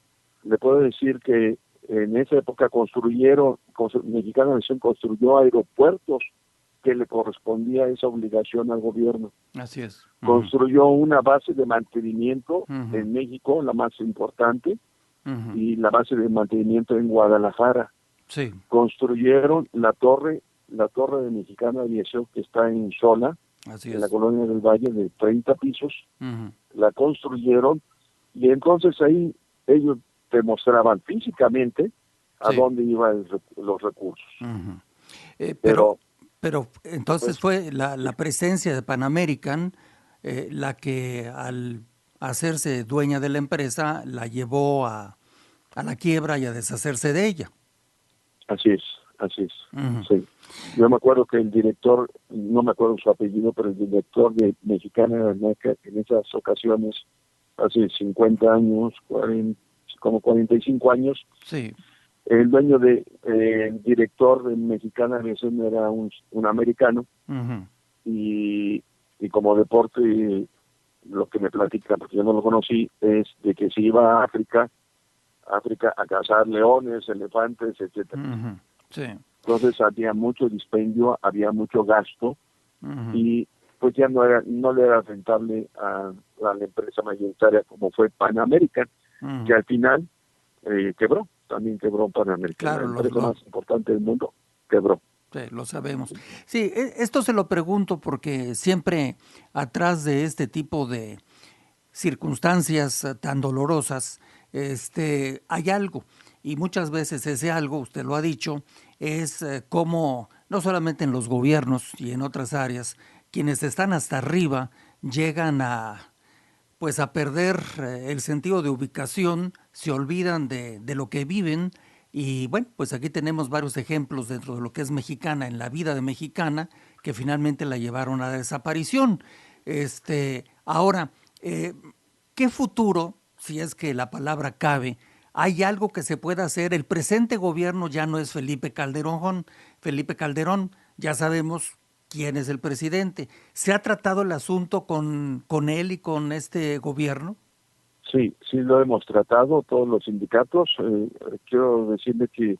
le puedo decir que en esa época Mexicana Aviación construyó aeropuertos que le correspondía esa obligación al gobierno. Así es. Construyó una base de mantenimiento en México, la más importante, y la base de mantenimiento en Guadalajara. Sí. Construyeron la torre de Mexicana Aviación, que está en Xola, Así en la es. colonia del Valle, de 30 pisos. La construyeron, y entonces ahí ellos demostraban físicamente a Sí. dónde iban los recursos. Pero entonces pues, fue la presencia de Pan American la que al hacerse dueña de la empresa la llevó a la quiebra y a deshacerse de ella. Así es. Sí. Yo me acuerdo que el director, no me acuerdo su apellido, pero el director de Mexicana Aeronáutica en esas ocasiones, hace 50 años, como 45 años, Sí. el dueño el director de Mexicana Aviación era un americano, y como deporte, lo que me platica, porque yo no lo conocí, es de que se iba a África a cazar leones, elefantes, etcétera. Sí. Entonces había mucho dispendio, había mucho gasto, y pues ya no le era rentable a la empresa mayoritaria como fue Pan American, que al final quebró. También quebró Pan American, Claro, la empresa más importante del mundo, quebró. Sí, lo sabemos. Sí, esto se lo pregunto porque siempre atrás de este tipo de circunstancias tan dolorosas, hay algo. Y muchas veces ese algo, usted lo ha dicho, es cómo, no solamente en los gobiernos y en otras áreas, quienes están hasta arriba llegan a perder el sentido de ubicación, se olvidan de lo que viven. Y bueno, pues aquí tenemos varios ejemplos dentro de lo que es Mexicana, en la vida de Mexicana, que finalmente la llevaron a la desaparición. Ahora, ¿qué futuro, si es que la palabra cabe, hay algo que se pueda hacer? El presente gobierno ya no es Felipe Calderón, ya sabemos quién es el presidente. ¿Se ha tratado el asunto con él y con este gobierno? Sí lo hemos tratado, todos los sindicatos. Quiero decirle que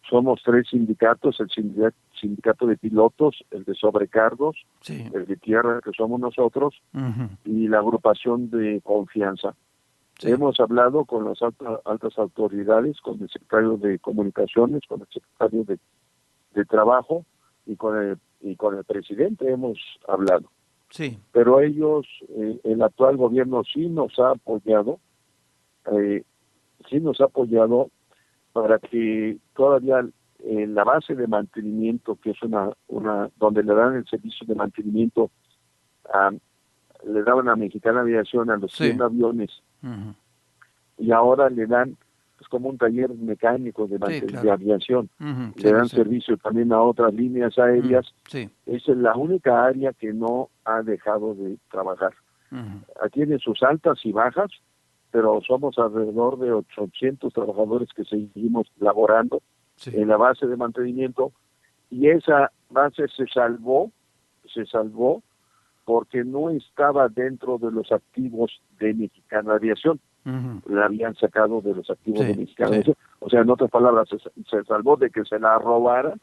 somos 3 sindicatos: el sindicato de pilotos, el de sobrecargos, Sí. el de tierra, que somos nosotros, y la agrupación de confianza. Sí. Hemos hablado con las altas autoridades, con el secretario de Comunicaciones, con el secretario de Trabajo y con el presidente hemos hablado. Sí. Pero ellos, el actual gobierno sí nos ha apoyado para que todavía la base de mantenimiento, que es una donde le dan el servicio de mantenimiento, le daban a Mexicana Aviación a los 100 aviones, y ahora le dan, es como un taller mecánico de aviación, le dan servicio también a otras líneas aéreas. Esa es la única área que no ha dejado de trabajar. Tiene sus altas y bajas, pero somos alrededor de 800 trabajadores que seguimos laborando en la base de mantenimiento, y esa base se salvó porque no estaba dentro de los activos de Mexicana Aviación. La habían sacado de los activos de Mexicana Aviación. O sea, en otras palabras, se salvó de que se la robaran,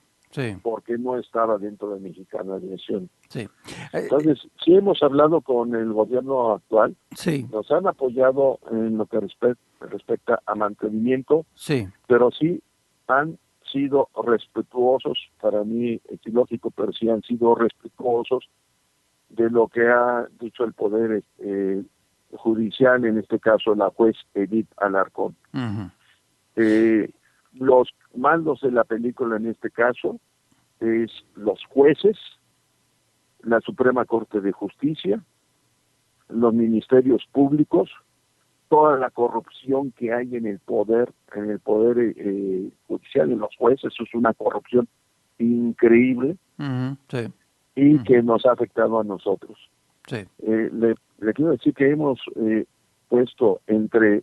porque no estaba dentro de Mexicana Aviación. Entonces, sí hemos hablado con el gobierno actual. Nos han apoyado en lo que respecta a mantenimiento, pero sí han sido respetuosos, para mí es ilógico, pero sí han sido respetuosos de lo que ha dicho el Poder judicial, en este caso la juez Edith Alarcón. Los mandos de la película en este caso es los jueces, la Suprema Corte de Justicia, los ministerios públicos, toda la corrupción que hay en el poder judicial, en los jueces. Eso es una corrupción increíble Sí. y que nos ha afectado a nosotros. Sí. Le quiero decir que hemos puesto entre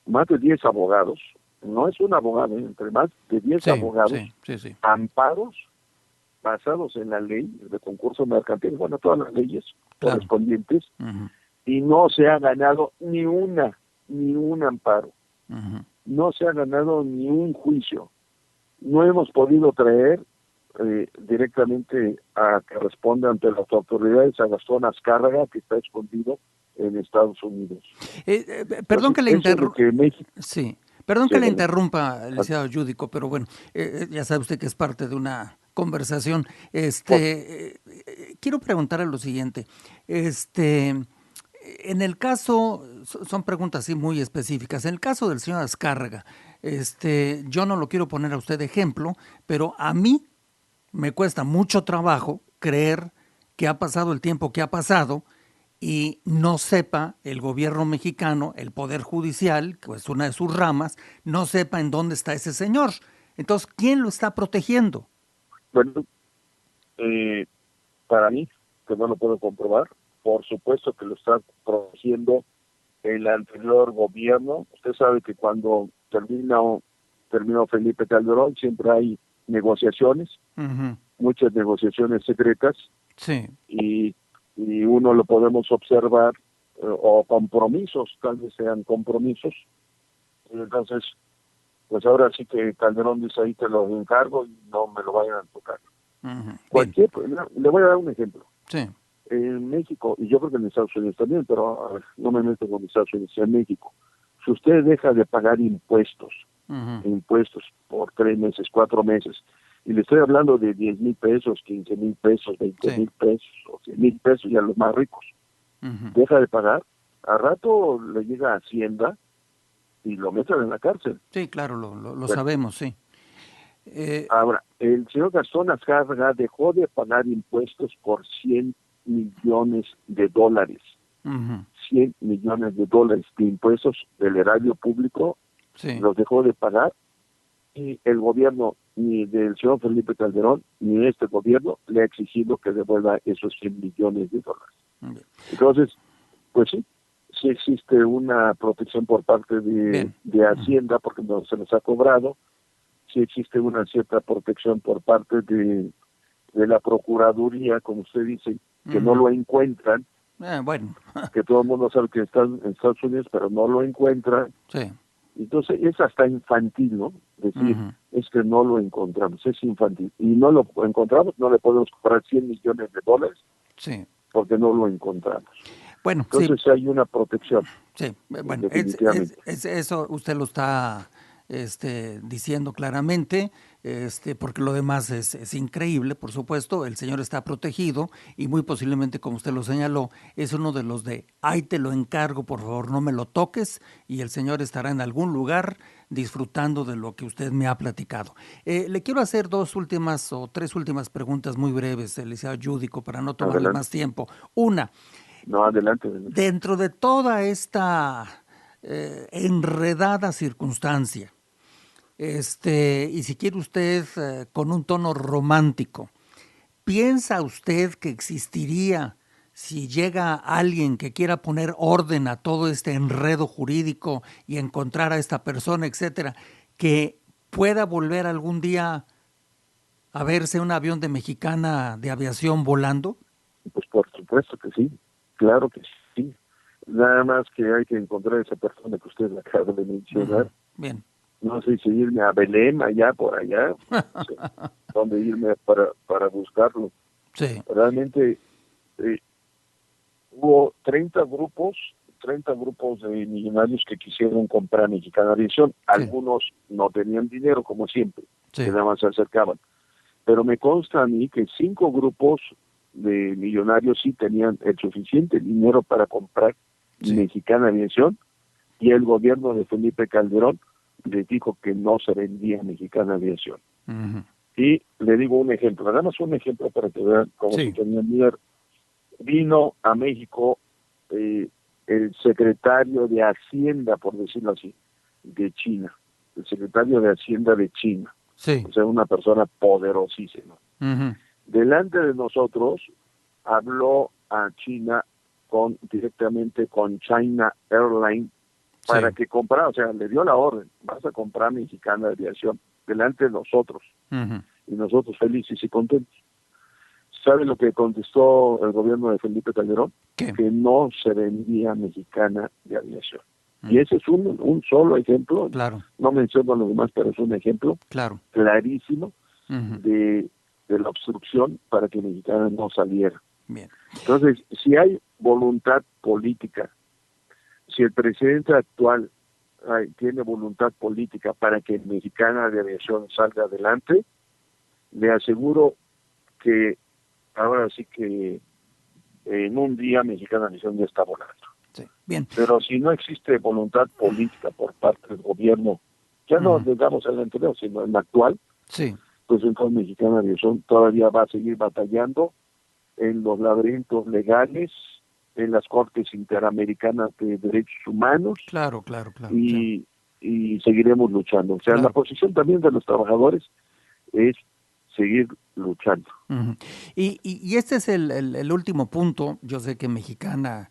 más de 10 abogados, no es un abogado, entre más de 10 Sí, abogados, sí. amparos basados en la ley de concurso mercantil, bueno, todas las leyes Claro. correspondientes, Ujú, y no se ha ganado ni un amparo, ujú. no se ha ganado ni un juicio. No hemos podido traer directamente a que responda ante las autoridades a Gastón Azcárraga, que está escondido en Estados Unidos. Perdón que le Entonces, eso es lo que México... Sí, perdón Sí, que le adelante. interrumpa, licenciado Yúdico, pero bueno, ya sabe usted que es parte de una conversación. Quiero preguntarle lo siguiente. En el caso, son preguntas así muy específicas. En el caso del señor Azcárraga, yo no lo quiero poner a usted de ejemplo, pero a mí me cuesta mucho trabajo creer que ha pasado el tiempo que ha pasado y no sepa el gobierno mexicano, el Poder Judicial, que es una de sus ramas, no sepa en dónde está ese señor. Entonces, ¿quién lo está protegiendo? Bueno, para mí, que no lo puedo comprobar, por supuesto que lo está protegiendo el anterior gobierno. Usted sabe que cuando terminó Felipe Calderón siempre hay negociaciones, Uh-huh. muchas negociaciones secretas, Sí. y uno lo podemos observar, o compromisos, tal vez sean compromisos. Y entonces, pues ahora sí que Calderón dice, ahí te lo encargo y no me lo vayan a tocar. Uh-huh. Le voy a dar un ejemplo. Sí. En México, y yo creo que en Estados Unidos también, pero a ver, no me meto con Estados Unidos, en México, si usted deja de pagar impuestos por 3 meses, 4 meses, y le estoy hablando de 10,000 pesos, 15,000 pesos, 20,000 pesos, o 100,000 pesos, y a los más ricos, deja de pagar, a rato le llega a Hacienda y lo meten en la cárcel. Sí, claro, lo sabemos, sí. Ahora, el señor Gastón Azcárraga dejó de pagar impuestos por $100 millones. 100 millones de dólares de impuestos del erario público, sí. Los dejó de pagar, y el gobierno, ni del señor Felipe Calderón, ni este gobierno, le ha exigido que devuelva esos 100 millones de dólares. Entonces, pues sí existe una protección por parte de Hacienda, porque no se les ha cobrado. Sí existe una cierta protección por parte de la Procuraduría, como usted dice, que no lo encuentran, Bueno. que todo el mundo sabe que está en Estados Unidos, pero no lo encuentran. Sí. Entonces es hasta infantil, ¿no? Decir, es que no lo encontramos, es infantil. Y no lo encontramos, no le podemos cobrar 100 millones de dólares, sí, porque no lo encontramos. Bueno, entonces sí. Hay una protección. Sí, bueno, definitivamente. eso usted lo está diciendo claramente, porque lo demás es increíble, por supuesto. El señor está protegido y muy posiblemente, como usted lo señaló, es uno de los de, ahí te lo encargo, por favor, no me lo toques, y el señor estará en algún lugar disfrutando de lo que usted me ha platicado. Le quiero hacer 2 últimas o 3 últimas preguntas muy breves, licenciado Yúdico, para no tomarle más tiempo. Una. No, adelante. Dentro de toda esta enredada circunstancia, y si quiere usted con un tono romántico, ¿piensa usted que existiría, si llega alguien que quiera poner orden a todo este enredo jurídico y encontrar a esta persona, etcétera, que pueda volver algún día a verse un avión de Mexicana de aviación volando? Pues por supuesto que sí, claro que sí. Nada más que hay que encontrar a esa persona que usted acaba de mencionar. Bien. No sé si irme a Belém, allá, por allá, no sé dónde irme para buscarlo. Sí. Realmente hubo 30 grupos de millonarios que quisieron comprar Mexicana Aviación. Algunos no tenían dinero, como siempre, que nada más se acercaban. Pero me consta a mí que 5 grupos de millonarios sí tenían el suficiente dinero para comprar Mexicana Aviación, y el gobierno de Felipe Calderón les dijo que no se vendía Mexicana Aviación. Ujú. Y le digo un ejemplo, nada más un ejemplo para que vean cómo Sí. se tenía miedo. Vino a México el secretario de Hacienda, por decirlo así, de China, el secretario de Hacienda de China, Sí. o sea, una persona poderosísima. Ujú. Delante de nosotros habló a China directamente con China Airlines para Sí. que comprara, o sea, le dio la orden, vas a comprar Mexicana de Aviación delante de nosotros, Ujú. y nosotros felices y contentos. ¿Sabe lo que contestó el gobierno de Felipe Calderón? ¿Qué? Que no se vendía Mexicana de Aviación. Mm. Y ese es un solo ejemplo, Claro, no menciono a los demás, pero es un ejemplo claro. clarísimo Ujú. de la obstrucción para que Mexicana no saliera. Bien. Entonces, si hay voluntad política, si el presidente actual tiene voluntad política para que Mexicana de Aviación salga adelante, le aseguro que ahora sí que en un día Mexicana de Aviación ya está volando. Sí. Bien. Pero si no existe voluntad política por parte del gobierno, ya no Ujú. digamos el anterior, sino el actual, Sí. pues entonces Mexicana de Aviación todavía va a seguir batallando en los laberintos legales, en las cortes interamericanas de derechos humanos, Claro, claro, claro. Sí. y seguiremos luchando. O sea, Claro. la posición también de los trabajadores es seguir luchando. Ujú. Y este es el último punto. Yo sé que Mexicana,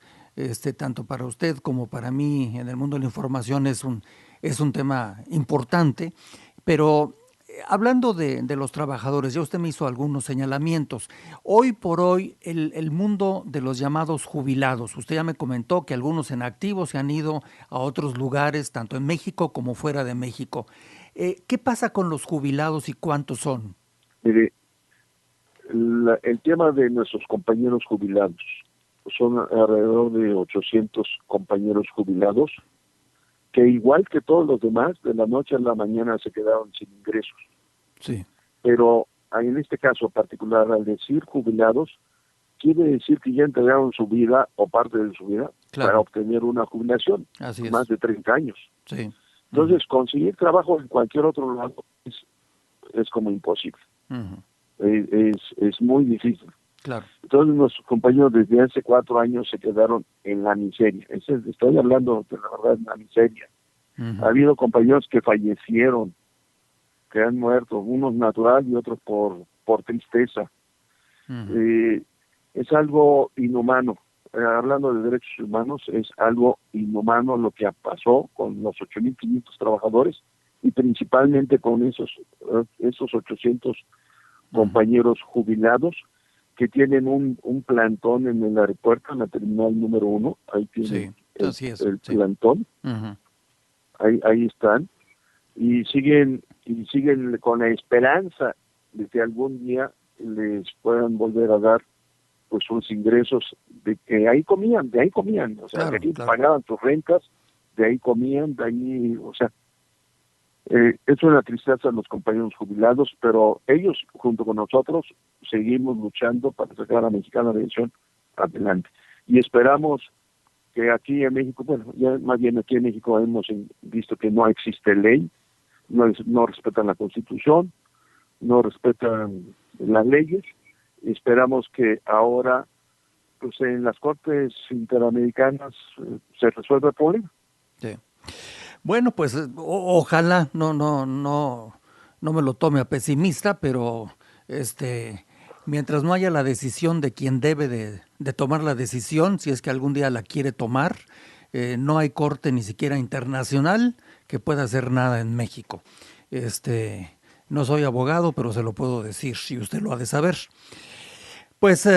tanto para usted como para mí en el mundo de la información es un tema importante, pero hablando de los trabajadores, ya usted me hizo algunos señalamientos. Hoy por hoy, el mundo de los llamados jubilados, usted ya me comentó que algunos en activo se han ido a otros lugares, tanto en México como fuera de México. ¿Qué pasa con los jubilados y cuántos son? Mire, el tema de nuestros compañeros jubilados, son alrededor de 800 compañeros jubilados que igual que todos los demás, de la noche a la mañana se quedaron sin ingresos. Sí. Pero en este caso particular, al decir jubilados, quiere decir que ya entregaron su vida o parte de su vida Claro. para obtener una jubilación, Así es. más de 30 años. Sí. Entonces, conseguir trabajo en cualquier otro lado es como imposible. Ujú. Es muy difícil. Claro. Entonces, nuestros compañeros desde hace 4 años se quedaron en la miseria. Estoy hablando de la verdad, en la miseria. Ujú. Ha habido compañeros que fallecieron, que han muerto, unos natural y otros por tristeza. Ujú. Es algo inhumano. Hablando de derechos humanos, es algo inhumano lo que pasó con los 8.500 trabajadores y principalmente con esos 800 compañeros jubilados que tienen un plantón en el aeropuerto, en la terminal número 1. Ahí tienen Sí, así es. el Sí. plantón. Ujú. Ahí están y siguen con la esperanza de que algún día les puedan volver a dar pues sus ingresos de que de ahí comían, o sea, Claro, de ahí claro. pagaban sus rentas, de ahí comían, de ahí, o sea, es una tristeza a los compañeros jubilados, pero ellos junto con nosotros seguimos luchando para sacar a la Mexicana de Aviación adelante y esperamos que aquí en México, bueno, ya más bien aquí en México hemos visto que no existe ley, no respetan la Constitución, no respetan las leyes. Esperamos que ahora, pues en las cortes interamericanas se resuelva el problema. Sí. Bueno, pues ojalá no me lo tome a pesimista, pero mientras no haya la decisión de quien debe de tomar la decisión, si es que algún día la quiere tomar, no hay corte ni siquiera internacional que pueda hacer nada en México. No soy abogado, pero se lo puedo decir y usted lo ha de saber. Pues,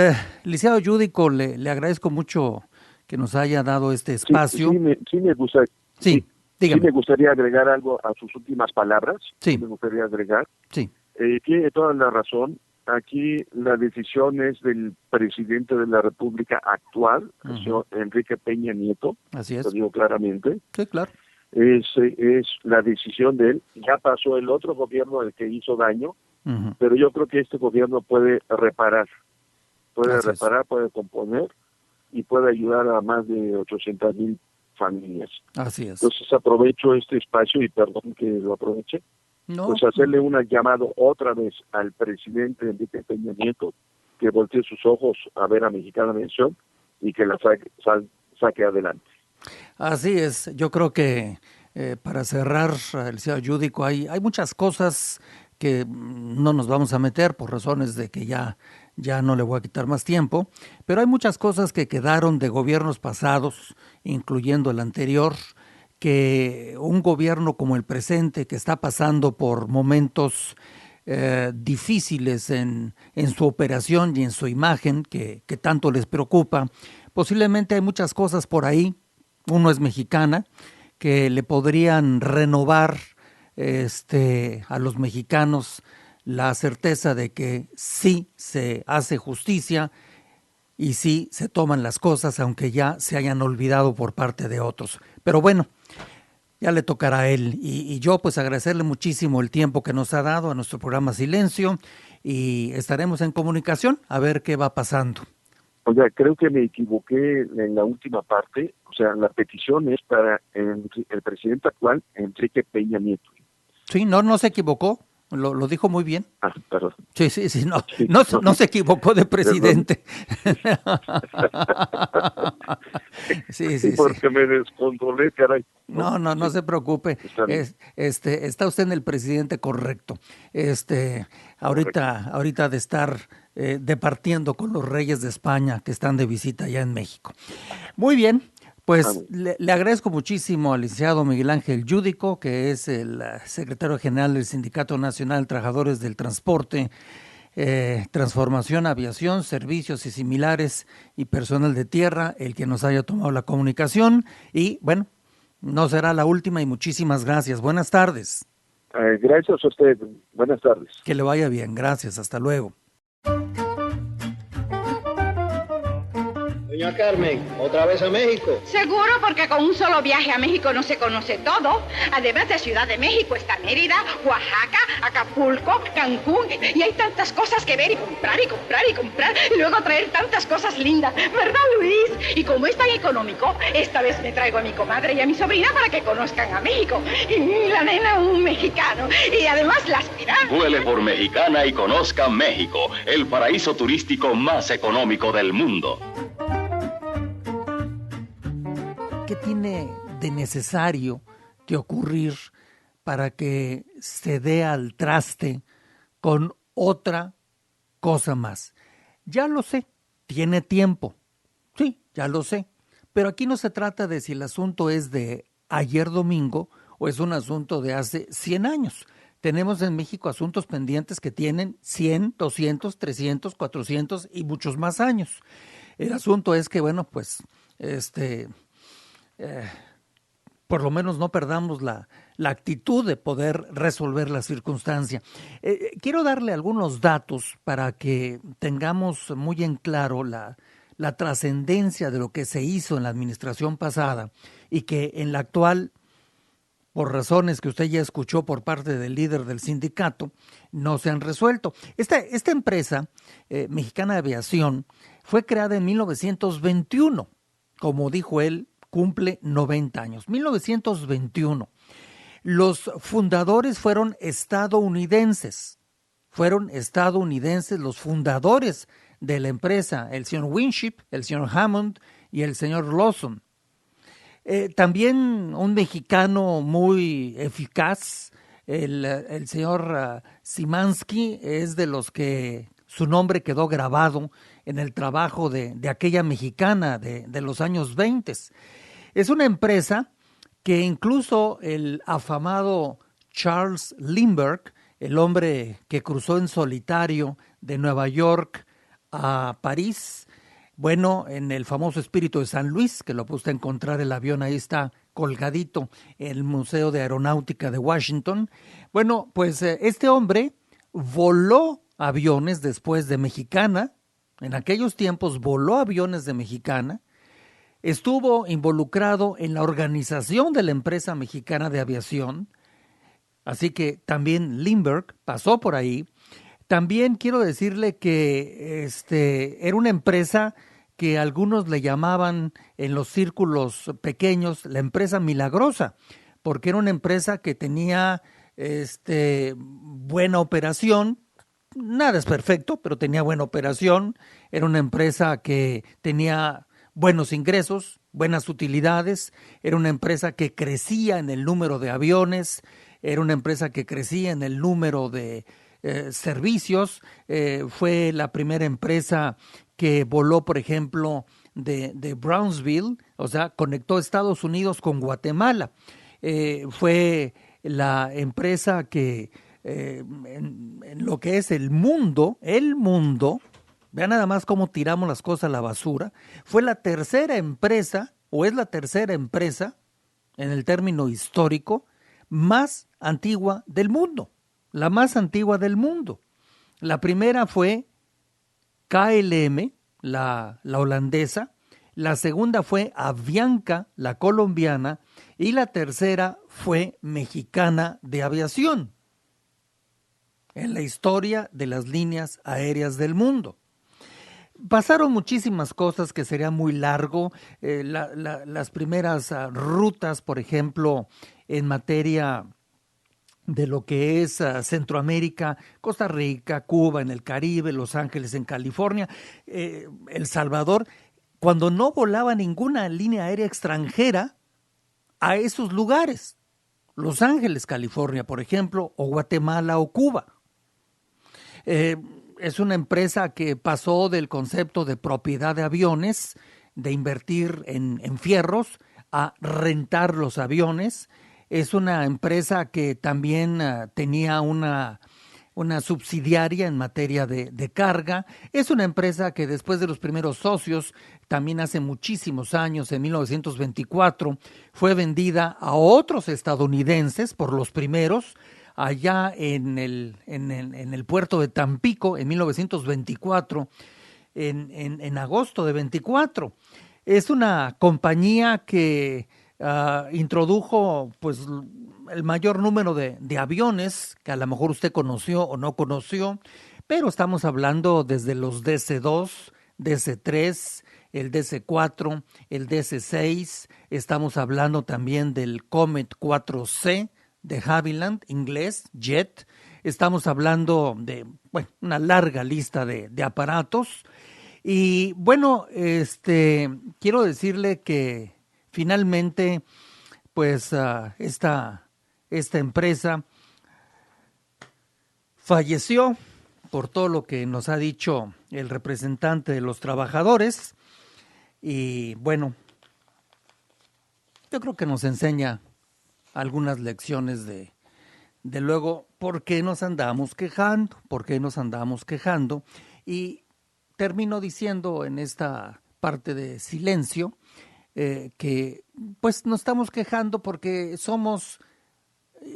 licenciado Yudico, le agradezco mucho que nos haya dado este espacio. Me gusta, Sí, sí dígame. me gustaría agregar algo a sus últimas palabras. Sí. Me gustaría agregar. Sí. Tiene toda la razón. Aquí la decisión es del presidente de la República actual, el señor Enrique Peña Nieto. Así es. Lo digo claramente. Sí, claro. Es la decisión de él. Ya pasó el otro gobierno el que hizo daño, pero yo creo que este gobierno puede reparar. Puede Así es. reparar, puede componer y puede ayudar a más de 800,000 familias. Así es. Entonces aprovecho este espacio y perdón que lo aproveche, No, pues hacerle un llamado otra vez al presidente Enrique Peña Nieto que voltee sus ojos a ver a Mexicana Aviación y que la saque adelante. así es. Yo creo que para cerrar, el señor Yúdico, hay muchas cosas que no nos vamos a meter por razones de que ya no le voy a quitar más tiempo, pero hay muchas cosas que quedaron de gobiernos pasados, incluyendo el anterior, que un gobierno como el presente, que está pasando por momentos difíciles en su operación y en su imagen, que tanto les preocupa, posiblemente hay muchas cosas por ahí, uno es Mexicana, que le podrían renovar a los mexicanos la certeza de que sí se hace justicia y sí se toman las cosas, aunque ya se hayan olvidado por parte de otros. Pero bueno, ya le tocará a él. Y yo pues agradecerle muchísimo el tiempo que nos ha dado a nuestro programa Silencio y estaremos en comunicación a ver qué va pasando. Oiga, creo que me equivoqué en la última parte. O sea, la petición es para el presidente actual, Enrique Peña Nieto. Sí, no se equivocó, lo dijo muy bien. Ah, perdón. Sí, no se equivocó de presidente. Sí, porque me descontrolé, caray. No se preocupe. Está usted en el presidente correcto. Ahorita de estar departiendo con los reyes de España que están de visita allá en México. Muy bien. Pues le agradezco muchísimo al licenciado Miguel Ángel Yúdico, que es el secretario general del Sindicato Nacional de Trabajadores del Transporte, Transformación, Aviación, Servicios y Similares y Personal de Tierra, el que nos haya tomado la comunicación. Y bueno, no será la última y muchísimas gracias. Buenas tardes. Gracias a usted. Buenas tardes. Que le vaya bien. Gracias. Hasta luego. Doña Carmen, ¿otra vez a México? Seguro, porque con un solo viaje a México no se conoce todo. Además de Ciudad de México está Mérida, Oaxaca, Acapulco, Cancún. Y hay tantas cosas que ver y comprar y comprar y comprar. Y luego traer tantas cosas lindas. ¿Verdad, Luis? Y como es tan económico, esta vez me traigo a mi comadre y a mi sobrina para que conozcan a México. Y la nena, un mexicano. Y además las pirámides. Vuele por Mexicana y conozca México, el paraíso turístico más económico del mundo. ¿Qué tiene de necesario que ocurrir para que se dé al traste con otra cosa más? Ya lo sé, tiene tiempo. Sí, ya lo sé. Pero aquí no se trata de si el asunto es de ayer domingo o es un asunto de hace 100 años. Tenemos en México asuntos pendientes que tienen 100, 200, 300, 400 y muchos más años. El asunto es que, bueno, pues, por lo menos no perdamos la actitud de poder resolver la circunstancia. Quiero darle algunos datos para que tengamos muy en claro la trascendencia de lo que se hizo en la administración pasada y que en la actual, por razones que usted ya escuchó por parte del líder del sindicato, no se han resuelto. Esta empresa, Mexicana de Aviación, fue creada en 1921, como dijo él, cumple 90 años, 1921. Los fundadores fueron estadounidenses los fundadores de la empresa, el señor Winship, el señor Hammond y el señor Lawson. También un mexicano muy eficaz, el señor Simansky, es de los que su nombre quedó grabado en el trabajo de aquella mexicana de los años 20. Es una empresa que incluso el afamado Charles Lindbergh, el hombre que cruzó en solitario de Nueva York a París, bueno, en el famoso Espíritu de San Luis, que lo puede usted encontrar, el avión ahí está colgadito en el Museo de Aeronáutica de Washington. Bueno, pues este hombre voló aviones después de Mexicana, en aquellos tiempos voló aviones de Mexicana, estuvo involucrado en la organización de la empresa mexicana de aviación, así que también Lindbergh pasó por ahí. También quiero decirle que era una empresa que algunos le llamaban en los círculos pequeños la empresa milagrosa, porque era una empresa que tenía buena operación. Nada es perfecto, pero tenía buena operación. Era una empresa que tenía buenos ingresos, buenas utilidades. Era una empresa que crecía en el número de aviones. Era una empresa que crecía en el número de servicios. Fue la primera empresa que voló, por ejemplo, de Brownsville, o sea, conectó Estados Unidos con Guatemala. Fue la empresa que en lo que es el mundo, vean nada más cómo tiramos las cosas a la basura, fue la tercera empresa, o es la tercera empresa, en el término histórico, más antigua del mundo, la más antigua del mundo. La primera fue KLM, la holandesa, la segunda fue Avianca, la colombiana, y la tercera fue Mexicana de Aviación, en la historia de las líneas aéreas del mundo. Pasaron muchísimas cosas que sería muy largo. Las primeras rutas, por ejemplo, en materia de lo que es Centroamérica, Costa Rica, Cuba en el Caribe, Los Ángeles en California, El Salvador, cuando no volaba ninguna línea aérea extranjera a esos lugares, Los Ángeles, California, por ejemplo, o Guatemala o Cuba. Es una empresa que pasó del concepto de propiedad de aviones, de invertir en fierros, a rentar los aviones. Es una empresa que también tenía una subsidiaria en materia de carga. Es una empresa que después de los primeros socios, también hace muchísimos años, en 1924, fue vendida a otros estadounidenses por los primeros, allá en el puerto de Tampico en 1924, en agosto de 24. Es una compañía que introdujo pues el mayor número de aviones que a lo mejor usted conoció o no conoció, pero estamos hablando desde los DC-2, DC-3, el DC-4, el DC-6, estamos hablando también del Comet 4C, de Havilland, inglés, Jet. Estamos hablando de una larga lista de aparatos. Y bueno, quiero decirle que finalmente, pues esta empresa falleció por todo lo que nos ha dicho el representante de los trabajadores. Y bueno, yo creo que nos enseña algunas lecciones de luego por qué nos andamos quejando, y termino diciendo en esta parte de silencio que pues nos estamos quejando porque somos,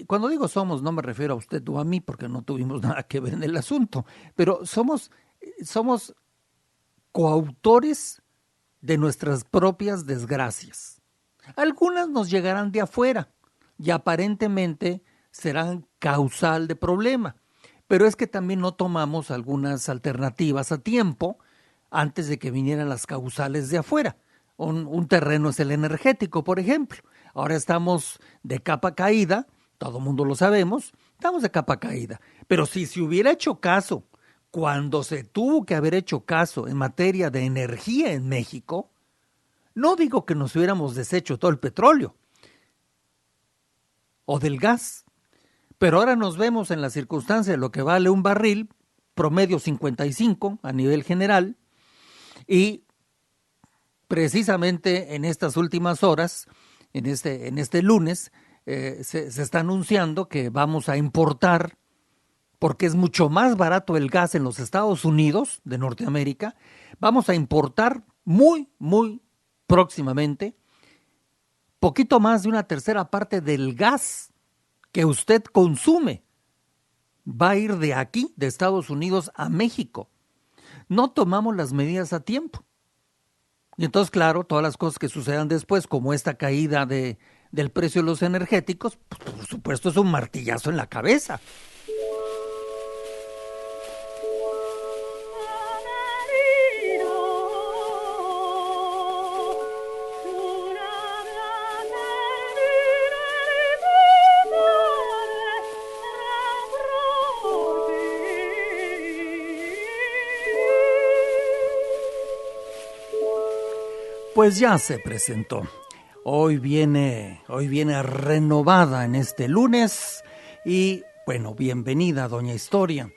cuando digo somos no me refiero a usted o a mí porque no tuvimos nada que ver en el asunto, pero somos coautores de nuestras propias desgracias. Algunas nos llegarán de afuera y aparentemente serán causal de problema. Pero es que también no tomamos algunas alternativas a tiempo antes de que vinieran las causales de afuera. Un terreno es el energético, por ejemplo. Ahora estamos de capa caída, todo el mundo lo sabemos, estamos de capa caída. Pero si se hubiera hecho caso cuando se tuvo que haber hecho caso en materia de energía en México, no digo que nos hubiéramos deshecho todo el petróleo o del gas, pero ahora nos vemos en la circunstancia de lo que vale un barril, promedio 55 a nivel general, y precisamente en estas últimas horas, en este lunes, se está anunciando que vamos a importar, porque es mucho más barato el gas en los Estados Unidos de Norteamérica, vamos a importar muy próximamente poquito más de una tercera parte del gas que usted consume va a ir de aquí, de Estados Unidos, a México. No tomamos las medidas a tiempo. Y entonces, claro, todas las cosas que sucedan después, como esta caída del precio de los energéticos, pues, por supuesto es un martillazo en la cabeza. Pues ya se presentó. Hoy viene renovada en este lunes y, bueno, bienvenida, doña Historia.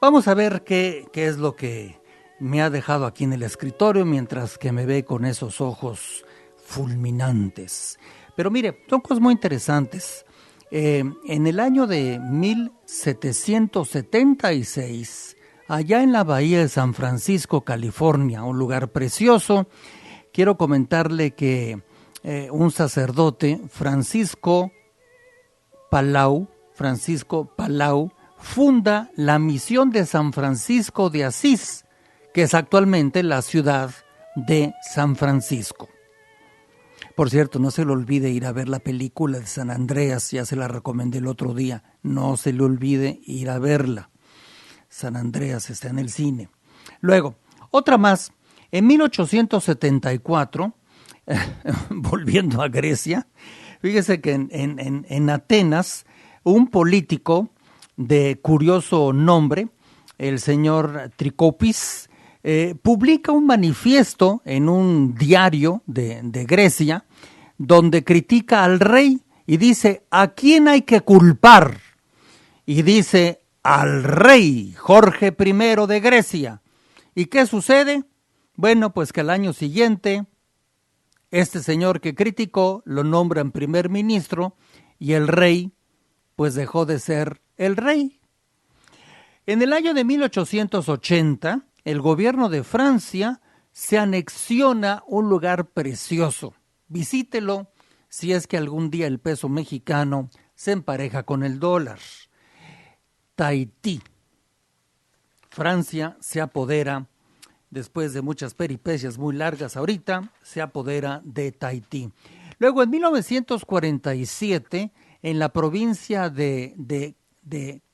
Vamos a ver qué es lo que me ha dejado aquí en el escritorio mientras que me ve con esos ojos fulminantes. Pero mire, son cosas muy interesantes. En el año de 1776, allá en la bahía de San Francisco, California, un lugar precioso, quiero comentarle que un sacerdote, Francisco Palau, funda la misión de San Francisco de Asís, que es actualmente la ciudad de San Francisco. Por cierto, no se le olvide ir a ver la película de San Andreas, ya se la recomendé el otro día, no se le olvide ir a verla. San Andreas está en el cine. Luego, otra más, en 1874, volviendo a Grecia, fíjese que en Atenas, un político de curioso nombre, el señor Tricopis, publica un manifiesto en un diario de Grecia, donde critica al rey y dice, ¿a quién hay que culpar? Y dice, al rey Jorge I de Grecia. ¿Y qué sucede? Bueno, pues que al año siguiente, este señor que criticó lo nombran primer ministro y el rey, pues dejó de ser el rey. En el año de 1880, el gobierno de Francia se anexiona un lugar precioso. Visítelo si es que algún día el peso mexicano se empareja con el dólar. Tahití. Francia se apodera, después de muchas peripecias muy largas ahorita, se apodera de Tahití. Luego en 1947, en la provincia de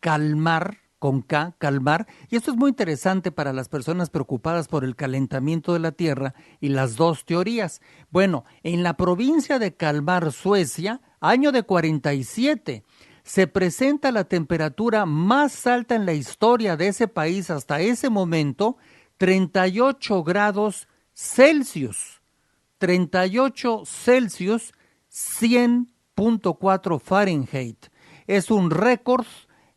Kalmar, con K, Kalmar, y esto es muy interesante para las personas preocupadas por el calentamiento de la Tierra y las dos teorías. Bueno, en la provincia de Kalmar, Suecia, año de 47, se presenta la temperatura más alta en la historia de ese país hasta ese momento, 38 grados Celsius. 38 Celsius, 100.4 Fahrenheit. Es un récord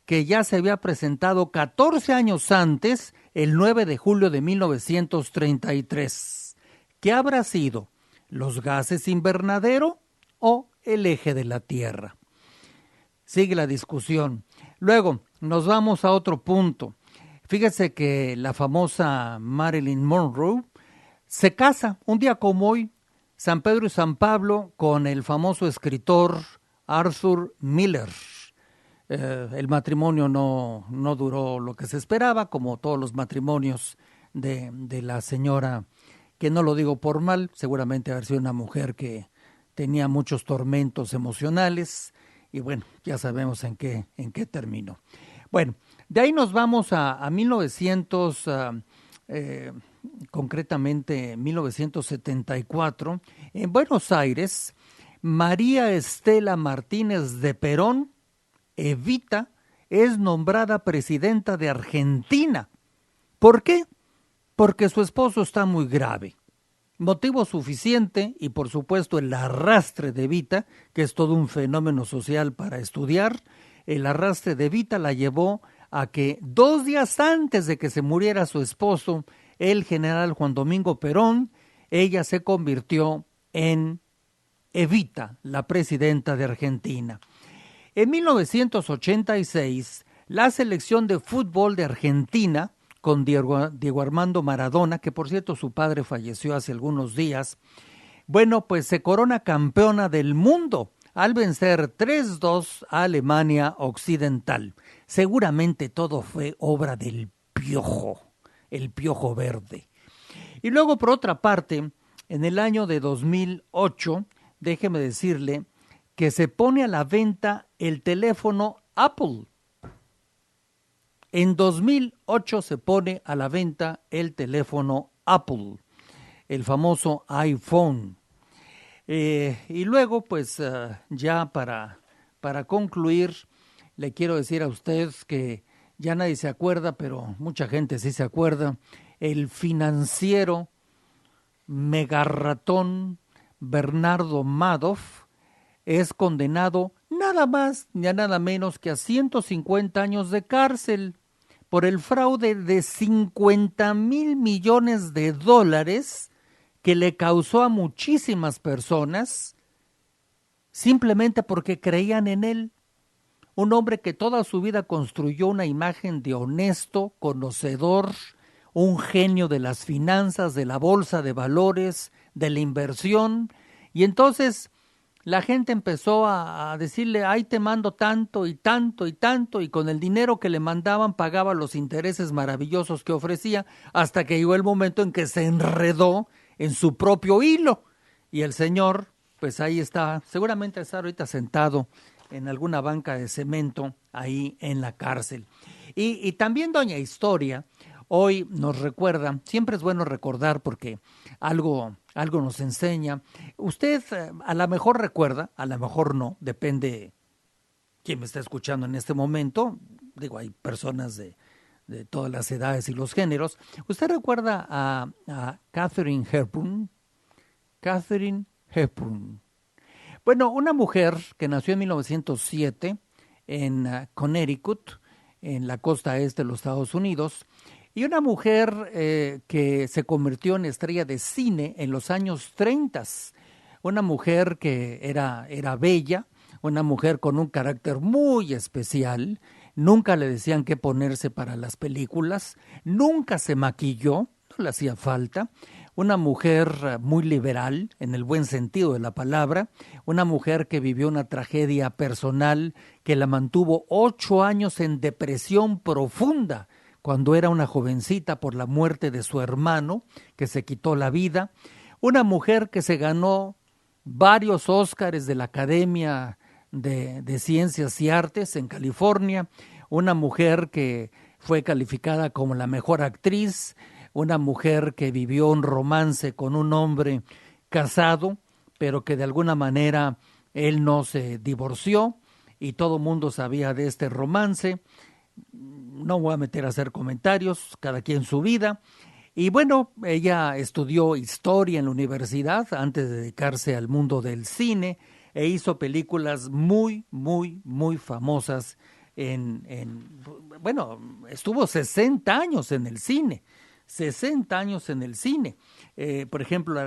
que ya se había presentado 14 años antes, el 9 de julio de 1933. ¿Qué habrá sido? ¿Los gases invernadero o el eje de la Tierra? Sigue la discusión. Luego, nos vamos a otro punto. Fíjese que la famosa Marilyn Monroe se casa un día como hoy, San Pedro y San Pablo, con el famoso escritor Arthur Miller. El matrimonio no duró lo que se esperaba, como todos los matrimonios de la señora, que no lo digo por mal, seguramente haber sido una mujer que tenía muchos tormentos emocionales, y bueno, ya sabemos en qué terminó. Bueno, de ahí nos vamos a 1900, concretamente 1974, en Buenos Aires, María Estela Martínez de Perón, Evita, es nombrada presidenta de Argentina. ¿Por qué? Porque su esposo está muy grave. Motivo suficiente, y por supuesto el arrastre de Evita, que es todo un fenómeno social para estudiar, el arrastre de Evita la llevó a que 2 días antes de que se muriera su esposo, el general Juan Domingo Perón, ella se convirtió en Evita, la presidenta de Argentina. En 1986, la selección de fútbol de Argentina, con Diego Armando Maradona, que por cierto su padre falleció hace algunos días, bueno, pues se corona campeona del mundo al vencer 3-2 a Alemania Occidental. Seguramente todo fue obra del Piojo, el Piojo Verde. Y luego, por otra parte, en el año de 2008, déjeme decirle que se pone a la venta el teléfono Apple. En 2008 se pone a la venta el teléfono Apple, el famoso iPhone. Y luego, pues ya para concluir, le quiero decir a usted que ya nadie se acuerda, pero mucha gente sí se acuerda, el financiero megarratón Bernardo Madoff es condenado nada más ni a nada menos que a 150 años de cárcel por el fraude de 50,000 millones de dólares que le causó a muchísimas personas simplemente porque creían en él. Un hombre que toda su vida construyó una imagen de honesto, conocedor, un genio de las finanzas, de la bolsa de valores, de la inversión. Y entonces la gente empezó a decirle, ay, te mando tanto y tanto y tanto, y con el dinero que le mandaban pagaba los intereses maravillosos que ofrecía, hasta que llegó el momento en que se enredó en su propio hilo. Y el señor, pues ahí está, seguramente está ahorita sentado en alguna banca de cemento ahí en la cárcel. Y también doña Historia hoy nos recuerda, siempre es bueno recordar porque algo nos enseña. Usted a lo mejor recuerda, a lo mejor no, depende quién me está escuchando en este momento. Digo, hay personas de todas las edades y los géneros. ¿Usted recuerda a Katharine Hepburn? Katharine Hepburn. Bueno, una mujer que nació en 1907 en Connecticut, en la costa este de los Estados Unidos, y una mujer que se convirtió en estrella de cine en los años 30. Una mujer que era bella, una mujer con un carácter muy especial. Nunca le decían qué ponerse para las películas, nunca se maquilló, no le hacía falta. Una mujer muy liberal, en el buen sentido de la palabra, una mujer que vivió una tragedia personal que la mantuvo 8 años en depresión profunda cuando era una jovencita por la muerte de su hermano, que se quitó la vida. Una mujer que se ganó varios Óscares de la Academia de Ciencias y Artes en California, una mujer que fue calificada como la mejor actriz, una mujer que vivió un romance con un hombre casado, pero que de alguna manera él no se divorció y todo el mundo sabía de este romance. No voy a meter a hacer comentarios, cada quien su vida. Y bueno, ella estudió historia en la universidad antes de dedicarse al mundo del cine e hizo películas muy, muy, muy famosas. Bueno, estuvo 60 años en el cine. 60 años en el cine. Por ejemplo,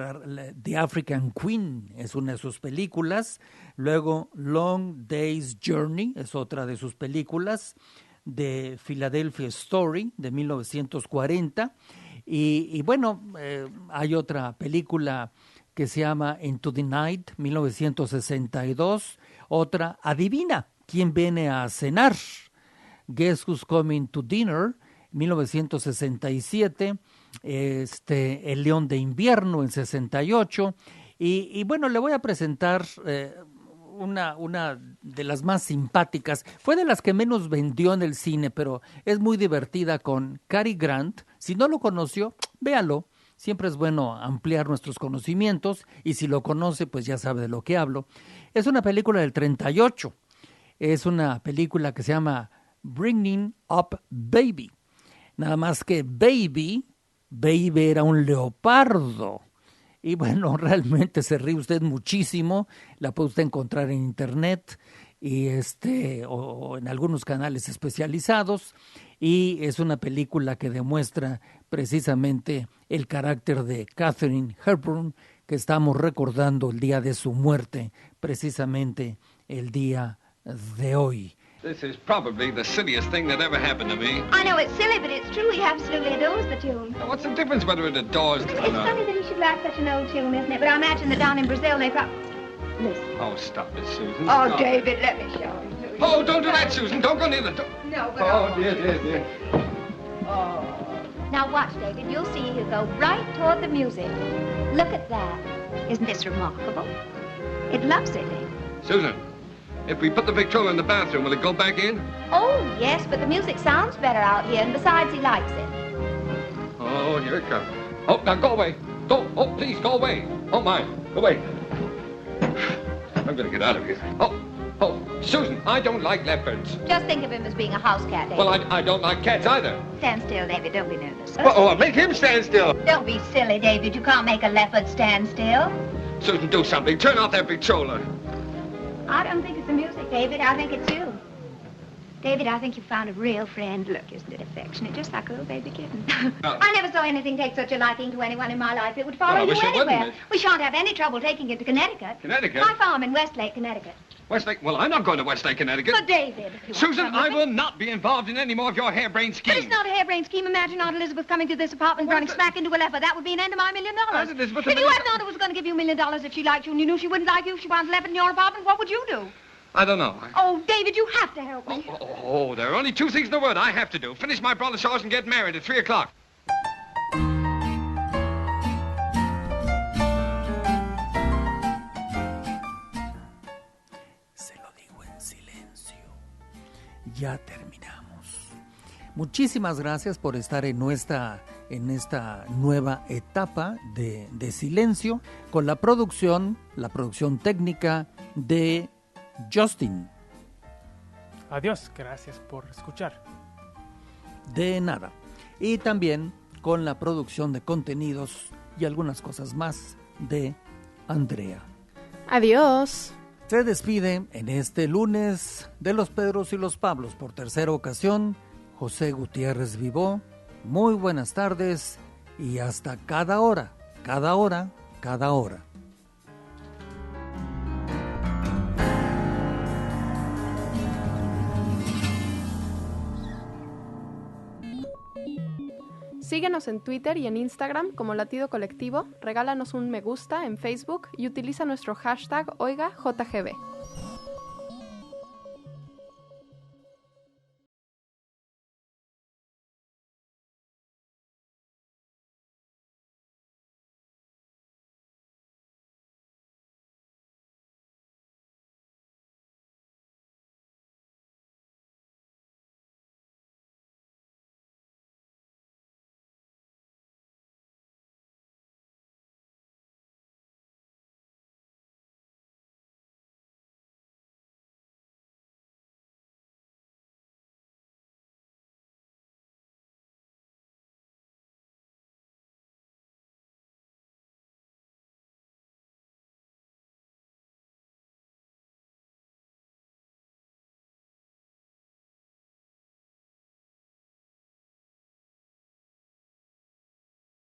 The African Queen es una de sus películas. Luego, Long Day's Journey es otra de sus películas. The Philadelphia Story de 1940. Y bueno, hay otra película que se llama Into the Night, 1962. Otra, Adivina quién viene a cenar. Guess Who's Coming to Dinner, 1967, El León de Invierno en 68, y bueno, le voy a presentar una de las más simpáticas, fue de las que menos vendió en el cine, pero es muy divertida, con Cary Grant. Si no lo conoció, véalo, siempre es bueno ampliar nuestros conocimientos, y si lo conoce, pues ya sabe de lo que hablo. Es una película del 38, es una película que se llama Bringing Up Baby. Nada más que Baby era un leopardo. Y bueno, realmente se ríe usted muchísimo. La puede usted encontrar en internet y o en algunos canales especializados. Y es una película que demuestra precisamente el carácter de Katharine Hepburn, que estamos recordando el día de su muerte, precisamente el día de hoy. This is probably the silliest thing that ever happened to me. I know it's silly, but it's true. He absolutely adores the tune. Now, what's the difference whether it adores it or It's not? funny that he should like such an old tune, isn't it? But I imagine that down in Brazil they probably... Listen. Oh, stop it, Susan. Oh, Stop David, let me show you. Oh, don't do that, Susan. Don't go near the door. No, but... Oh, dear. Oh. Now watch, David. You'll see he'll go right toward the music. Look at that. Isn't this remarkable? It loves it, David. Susan, if we put the Victrola in the bathroom, will it go back in? Oh, yes, but the music sounds better out here, and besides, he likes it. Oh, here it comes. Oh, now go away. Go. Oh, please, go away. Oh, my. Go away. I'm going to get out of here. Oh, Oh, Susan, I don't like leopards. Just think of him as being a house cat, David. Well, I don't like cats either. Stand still, David. Don't be nervous. Oh, make him stand still. Don't be silly, David. You can't make a leopard stand still. Susan, do something. Turn off that Victrola. I don't think it's the music, David. I think it's you. David, I think you found a real friend. Look, isn't it affectionate? Just like a little baby kitten. I never saw anything take such a liking to anyone in my life. It would follow you anywhere. We shan't have any trouble taking it to Connecticut. Connecticut? My farm in Westlake, Connecticut. Westlake? Well, I'm not going to Westlake, Connecticut. But, David... Susan, I will not be involved in any more of your harebrained schemes. But it's not a harebrained scheme. Imagine Aunt Elizabeth coming to this apartment running smack into a leopard. That would be an end of my $1 million. Aunt Elizabeth... If you had known it was going to give you $1 million if she liked you and you knew she wouldn't like you if she wanted a leopard in your apartment, what would you do? I don't know. Oh, David, you have to help me. Oh, there are only 2 things in the world I have to do. Finish my brother's house and get married at 3 o'clock. Se lo digo en silencio. Ya terminamos. Muchísimas gracias por estar en esta nueva etapa de silencio con la producción técnica de Justin. Adiós, gracias por escuchar. De nada. Y también con la producción de contenidos y algunas cosas más de Andrea. Adiós. Se despide en este lunes de los Pedros y los Pablos por tercera ocasión José Gutiérrez Vivó. Muy buenas tardes y hasta cada hora. Síguenos en Twitter y en Instagram como Latido Colectivo, regálanos un me gusta en Facebook y utiliza nuestro hashtag OigaJGB.